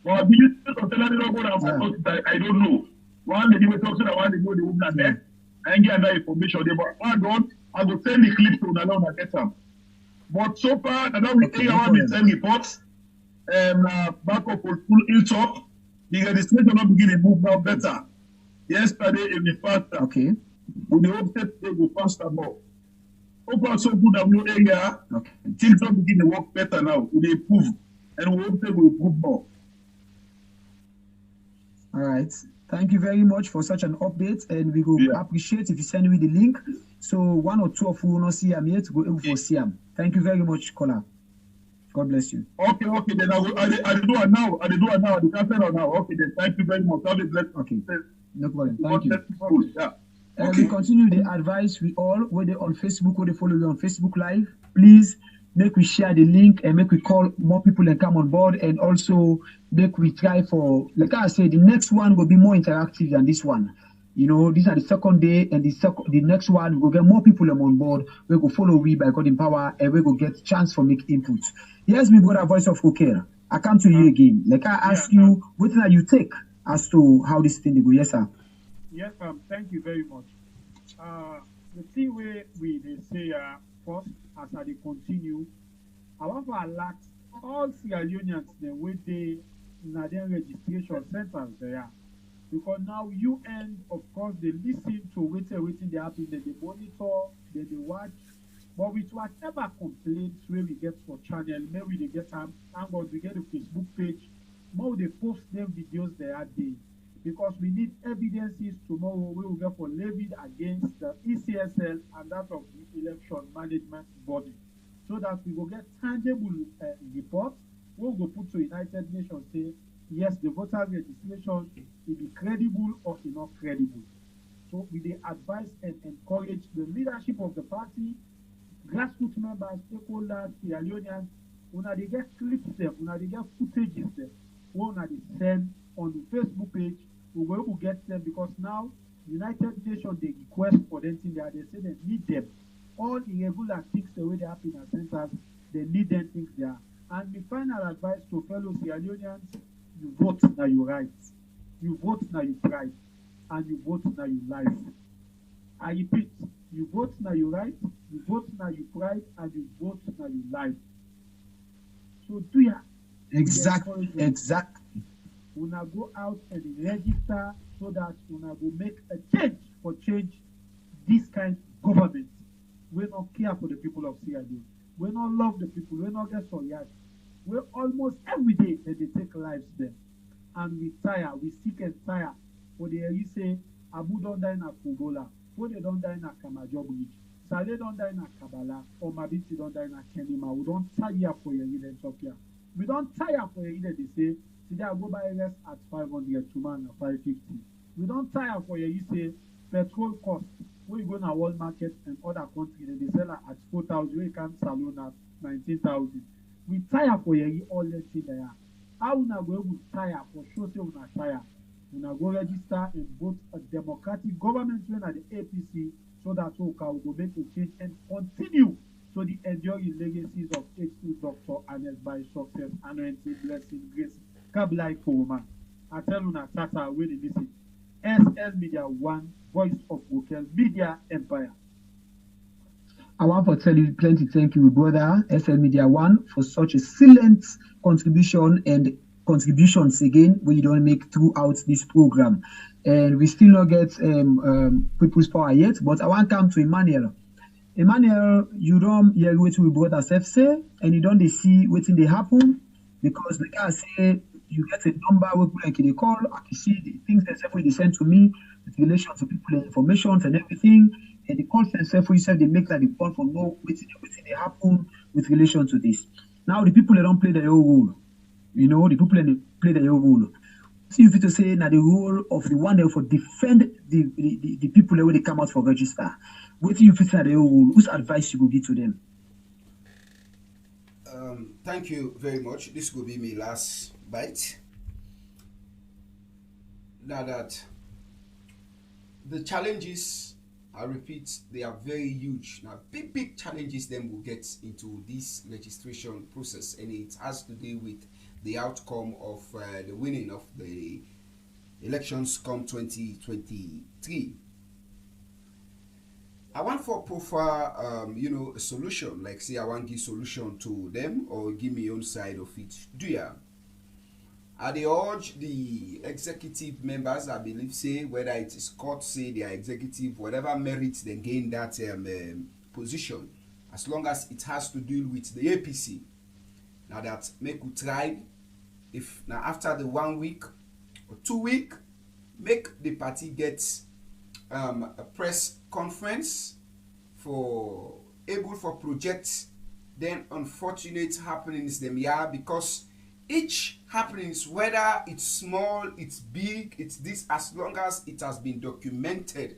But I believe to tell her they don't go down for touchdown. I don't know. One lady we talk to that one lady the woman there. I ain't get that information there, but I will send the clip to Nalon and get them. But so far, now we take our send reports. Back up for full hilltop. The registration not begin to move now better. Yesterday, it was faster. Okay. With the hope that they go faster more. So far, so good that we area. Okay. Things don't begin to work better now. We improve. And we hope they will improve more. All right. Thank you very much for such an update, and we will appreciate if you send me the link. So one or two of you will not see him yet, go able for see him. Thank you very much, caller. God bless you. Okay, then I do it now. I do it now. The cancel now. Okay, then thank you very much. God bless. Okay. No problem. Thank you. Yeah. We continue the advice we all, whether on Facebook, whether follow you on Facebook Live. Please make we share the link and make we call more people and come on board, and also make we try for, like I said, the next one will be more interactive than this one. You know, these are the second day, and the next one we will get more people on board. We will follow we by God in power, and we will get chance for make input. Yes, me brother, voice of Kokel. I come to you again. Like I ask you, what are you take as to how this thing go? Yes, sir. Yes, thank you very much. The thing where we they say first as I continue, I want to alert all Sierra Leoneans dem wey dey na dem registration centers there. Because now UN of course dey lis ten to wetin dey happen, dem dey monitor, dem dey watch. But with whatever complaints wey we get for channel, make we dey get am, thank God we get a Facebook page, make we dey post dem videos there dey. Because we need evidences tomorrow wey we get for levied against the ECSL and that of the election management body, so that we go get tangible report wey we go put to United Nations say yes, the voters registration e be credible or e not credible. So we dey advise and encourage the leadership of the party, grassroots members, stakeholders, Sierra Leoneans, una dey get clips dem, una dey get footages dem wey una dey send on the Facebook page. We go able get them because now United Nations dey request for them thing there. They say they need them. All irregular things the way they happen at centers, they need them things there. And the final advice to fellow Sierra Leoneans: you vote now your rights, you vote now your pride, and you vote now your life. I repeat, you vote now your right, you vote now your pride, and you vote now your life. So do ya? Exactly. Una go out and register so that una go make a change for change this kind of government. We not care for the people of Sierra Leone. We not love the people. We not get so yet. We almost every day that they take lives there. And we tire, we sick and tire. For the you say Abu don't die in a Kubola, for they don't die in a Kamajo Bridge, Saleh don't die in a Kabbalah, or Mabiti don't die in a Kenima. We don't tire for your leader Ethiopia. We don't tire for your leader, they say. Today I go buy less at 500, tomorrow at 550. We don't tire for you say petrol cost. When you go to world market and other countries, they sell at 4,000, we can salon at 19,000. We tire for you all that thing there. How we go able to tire for sure say we not tire? We not go register and vote a democratic government when at the APC so that we can go make a change and continue so the enduring legacies of H2 Dr. Anes by success, anointing, blessing, grace. Kablai Foruma. I tell you now, Tata, where they listen. SL Media One, Voice of Vocal Media Empire. I want to tell you plenty thank you, brother SL Media One, for such a silent contribution and contributions again we don't make throughout this program. And we still not get People's Power yet, but I want to come to Emmanuel. Emmanuel, you don't hear what we brother Seth say, and you don't see what they happen, because the guy say you get a number where like they call, I can see the things that they send to me with relation to people and information and everything. And the call themselves, we said they make that the call for no waiting they happen with relation to this. Now the people they don't play their own role. You know, the people they play their own role. See if you to say now the role of the one that for defend the people that when they come out for register. What do you fit their own role? Whose advice you will give to them? Thank you very much. This will be my last bite. Now that the challenges, I repeat, they are very huge. Now, big challenges then will get into this registration process, and it has to do with the outcome of the winning of the elections come 2023. I want for profile, a solution, like say I want to give solution to them or give me own side of it. Do ya? I dey urge the executive members, I believe, say whether it is court, say they are executive, whatever merits they gain that position, as long as it has to do with the APC. Now that make we try, if now after the 1 week or 2 week, make the party get a press conference for able for projects, then unfortunate happenings them because each happenings, whether it's small, it's big, it's this, as long as it has been documented,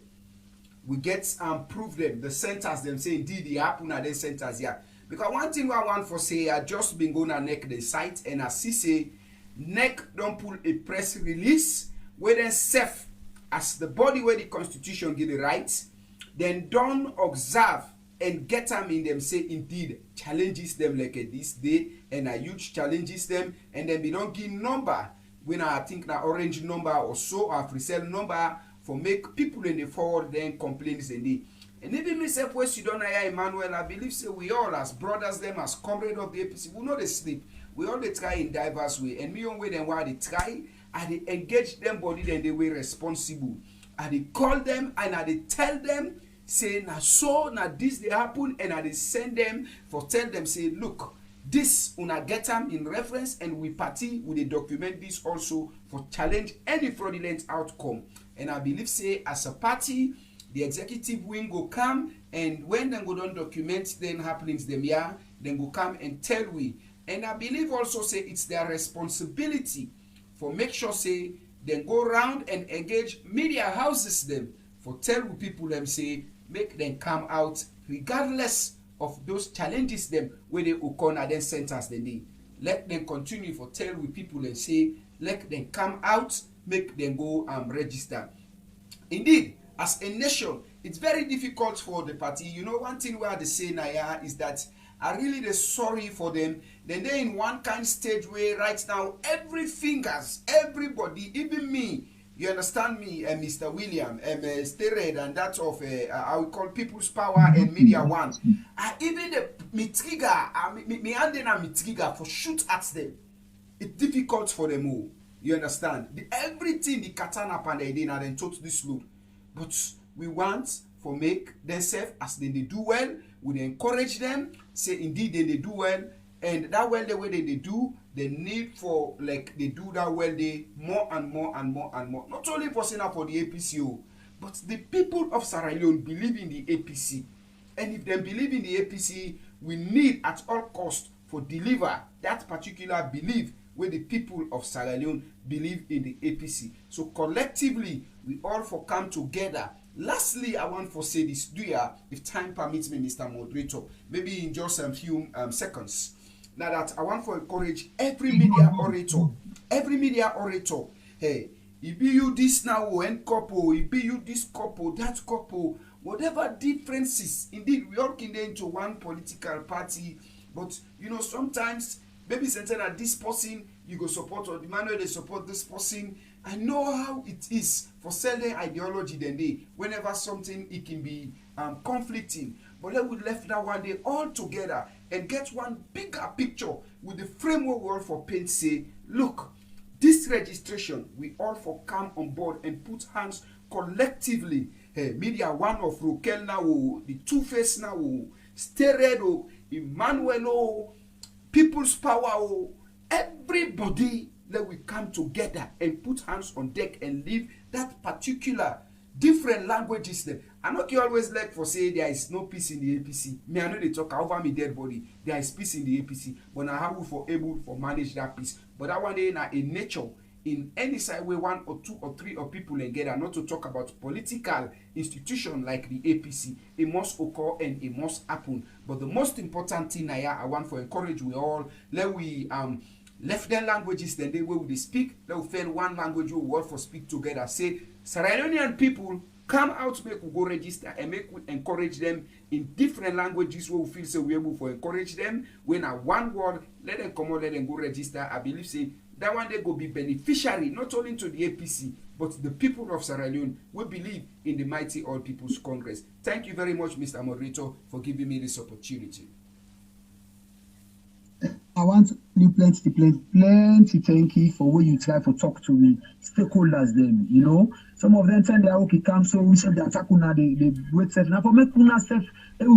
we get prove them. The centers them say indeed it happen at the centers here. Because one thing I want for say, I just been going to NEC the site and I see say NEC don't pull a press release where then self as the body where the constitution give the rights, then don't observe and get them in them say indeed challenges them like this day and a huge challenges them, and then we don't give number when I think na orange number or so or pre-sale number for make people in the forward then complaints in the. And even myself, when you don't hear Emmanuel, I believe say we all as brothers them as comrades of the APC, we know they sleep. we all dey try in diverse way, and me own way dem why I dey try, I dey engage them body dem dey way responsible. I dey call them and I dey tell them say na so na this dey happen, and I dey send them for tell them say look, this una get am in reference, and we party we dey document this also for challenge any fraudulent outcome. And I believe say as a party, the executive wing go come, and when dem go don document then happenings dem here, dem go come and tell we. And I believe also say it's their responsibility for make sure say dem go round and engage media houses them for tell we people them say make them come out regardless of those challenges them where they occur at them centers they need. Let them continue for tell we people and say let them come out, make them go register. Indeed, as a nation, it's very difficult for the party. You know, one thing where they say Naya is that I really sorry for them. Then they're in one kind stage where right now everybody, even me, you understand me, Mr. William, Stered, and that of I will call People's Power and Media One. Even me trigger, me handing me trigger for shoot at them. It's difficult for them all. You understand? Everything the katana and they did and then told this look. But we want for make themselves as they do well. We encourage them, say indeed they do well, and that well the way they do, the need for like they do that well they more and more and more and more. Not only for Senate for the APCO, but the people of Sierra Leone believe in the APC. And if they believe in the APC, we need at all costs for deliver that particular belief where the people of Sierra Leone believe in the APC. So collectively, we all for come together. Lastly, I want to say this, if time permits me, Mr. Moderator, maybe in just a few seconds. Now that I want to encourage every media orator, hey, if you this now and couple, if you this couple, that couple, whatever differences, indeed, we all can get into one political party, but you know, sometimes maybe something that this person you go support or the man they support this person. I know how it is for selling ideology then they whenever something it can be conflicting, but then we left that one day all together and get one bigger picture with the framework we all for paint say look, this registration we all for come on board and put hands collectively. Hey, Media One of Rokel now, the Two-Face now, Steredo, Emmanuel, People's Power, everybody that we come together and put hands on deck and leave that particular different languages there. I'm not always like for say there is no peace in the APC. Me, I know they talk over me dead body. There is peace in the APC, but now how we for able for manage that peace. But that one day now in nature, in any side where one or two or three of people together, not to talk about political institution like the APC, it must occur and it must happen. But the most important thing I want to encourage we all, let we left their languages then they will they speak, they will find one language we will for speak together. Say Sierra Leonean people come out, make we go register and make we encourage them in different languages where we feel so we able for encourage them. When a one word, let them come out, let them go register. I believe say that one day go be beneficiary not only to the APC but the people of Sierra Leone will believe in the mighty All People's Congress. Thank you very much, Mr. Moderator, for giving me this opportunity. I want you plenty thank you for what you try to talk to the stakeholders them, you know. Some of them say they are okay come so we said the attack una the wait set. Now for make una self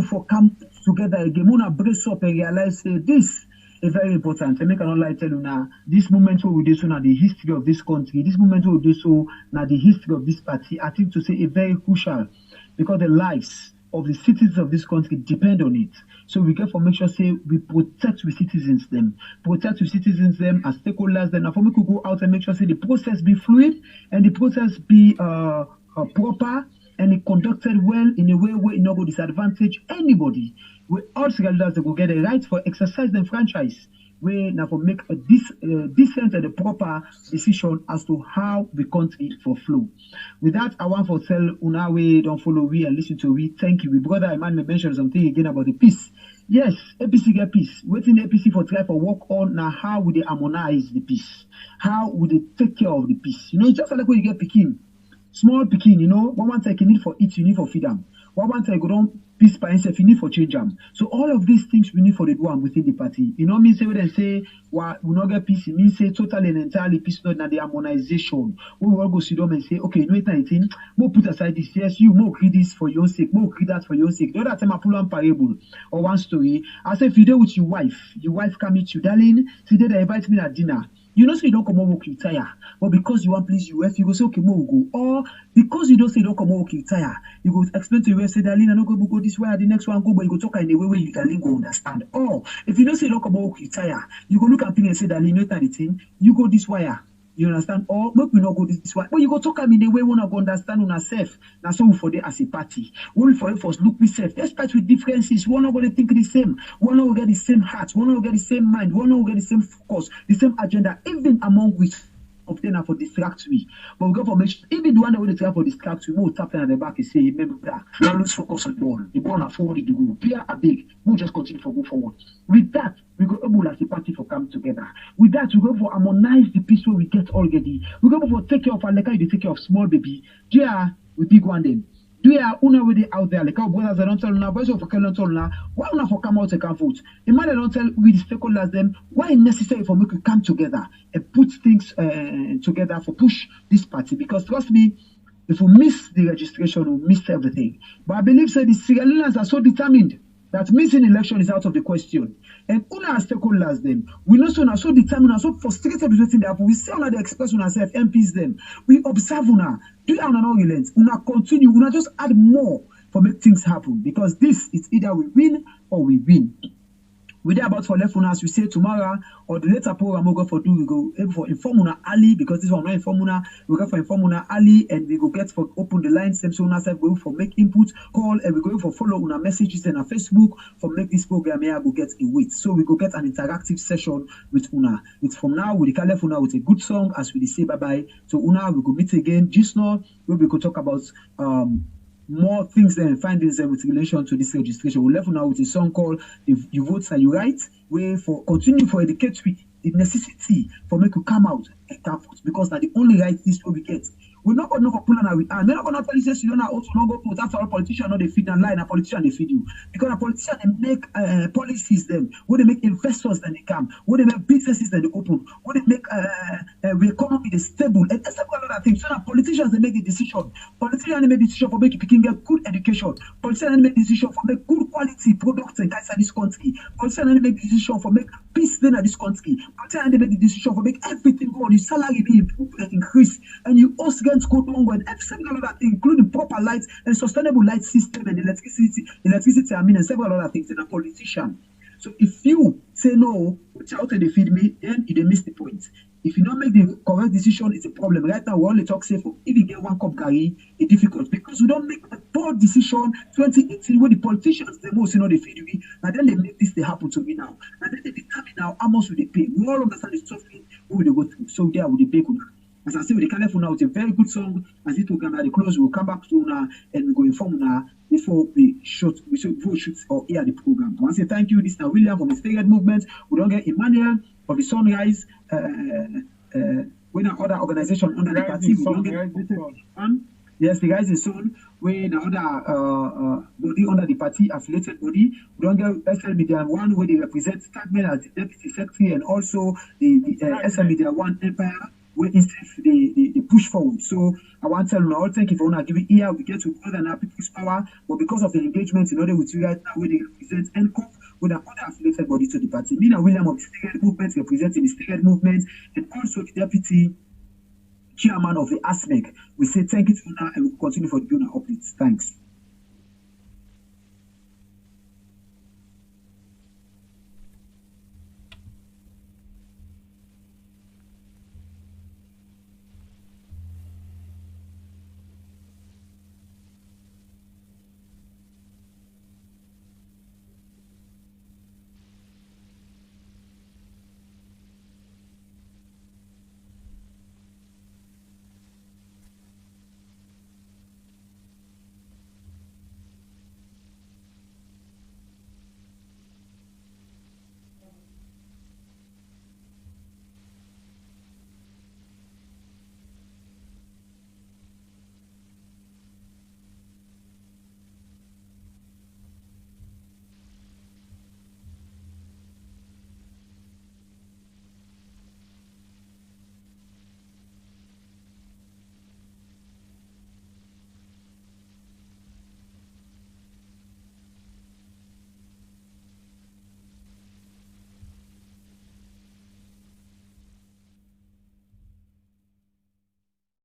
for come together again, una brace up and realize say this is very important. I make an online tell you now this moment where we do so now the history of this country, this moment where we do so now the history of this party, I think to say a very crucial because the lives of the citizens of this country depend on it. So we get for make sure say we protect with citizens them, as stakeholders them. And for me to go out and make sure say the process be fluid and the process be proper and it conducted well in a way where it not go disadvantage anybody. We all stakeholders will get a right for exercise the franchise. We now for make a decent and a proper decision as to how the country for flow. With that, I want to tell una we don't follow we and listen to we. Thank you. We brother Iman mentioned something again about the peace. Yes, APC get peace. Waiting APC for try for work on now how would they harmonize the peace? How would they take care of the peace? You know, just like when you get Pekin. Small picking, you know, one take you need for eat, you need for feed them. One take go down peace by himself, you need for change them. So all of these things we need for the do am within the party. You know, mean say when they say well, we not get peace, it means say totally and entirely peace not na the harmonization. We will go sit down and say, okay, you know anything, more put aside this, yes, you more read this for your own sake, more read that for your own sake. The other time I pull one parable or one story. I say if you do with your wife come meet you, darling, today they invite me at dinner. You know, say you don't come over work, you tire. But because you want please your wife, you go say, okay, more go. Or because you don't say you don't come over work, you tire. You go explain to your wife, say, darling, I don't go this way, the next one go, but you go talk in a way where you darling go understand. Or if you don't say you don't come over work, you tire. You go look at things and say, darling, you know the thing, you go this way. You understand? Or maybe we not go this way. But you go talk in the way we not go understand on ourselves. Now so we for there as a party. We for us look we self. Despite with differences, we're not going to think the same. We're not going to get the same heart. We're not going to get the same mind. We're not going to get the same focus, the same agenda, even among which of them for distract me. But we go for make sure, even the one that will try for distract me, we'll tap them at the back and say, remember, don't lose focus on the ball. The ball are forward to go. Player are big. We'll just continue to go forward. With that, we go able as a party for come together. With that, we go for harmonize the peace where we get already. We go for take care of our like you take care of small baby. Yeah, we big one then. Do you have una with out there? Like our brothers don't tell now, boys of don't tell now. Why una for come out and come vote? The man don't tell with the stakeholders them why it's necessary for me to come together and put things together for push this party. Because trust me, if we miss the registration, we miss everything. But I believe that the Sierra Leoneans are so determined that missing election is out of the question. And una as stakeholders them, we know so so determined and so frustrated with waiting there. We see una the express on ourselves, MPs them. We observe una. Do you not relent? Una continue, una just add more for make things happen. Because this is either we win or we win. We're there about for left una as we say tomorrow or the later program we'll go for we go able for inform una early because this one not inform una, we go for inform una early and we go get for open the line same so una self go for make input call and we go for follow una messages and our Facebook for make this program here go get a weight. So we go get an interactive session with una. It's from now we call una with a good song as we say bye bye. So una we go meet again just now where we go talk about more things and findings with relation to this registration. We left now with a song called You Vote and You Write, where for continue for educate with the necessity for make you come out and come vote because that's the only right this way we get. We're not going to pull on our hand. We're not going to tell you you don't also not go vote. That's all politicians know they feed and lie. A politician they feed you because a politician they make policies them where they make investors then they come, where they make businesses then they open, where they make the economy they stable and several other things. So now politicians they make the decision. Politicians they make the decision for making people get good education. Politicians they make the decision for make good quality products and guys in this country. Politicians they make the decision for make peace then in this country. Politicians they make the decision for make everything go on. Your salary be improved and increase, and you also get to go down with several other things, including proper lights and sustainable light system and electricity, and several other things in a politician. So if you say no, without they feed me, then you miss the point. If you don't make the correct decision, it's a problem. Right now, we only talk safe. If you get one cup carry, it's difficult because we don't make a poor decision. 2018, when the politicians, the most, they feed me, and then they make this, they happen to me now. And then they determine now how much will they pay. We all understand the suffering, what will they go through. So there will they pay. As I say, with the Caliph now, it's a very good song. As it will come at the close, we'll come back to now and we go inform now before we shoot or air the program. I want to say thank you. This is now William from the Staggered Movement. We don't get Emmanuel of the Sunrise. When other organization under the party, we don't get yes, the Rising Sun. When other body under the party affiliated body, we don't get SL Media One where they represent Stagman as the deputy secretary and also the SL Media One Empire. Where instead they push forward. So I want to tell you all, thank you for not giving ear. We get to more than our people's power, but because of the engagement in order with you right now, where they represent NCOP, with the other affiliated body to the party. Mina William of the Staggered Movement representing the Staggered Movement, and also the deputy chairman of the ASMEC. We say thank you to you now and we'll continue for the UNA updates. Thanks.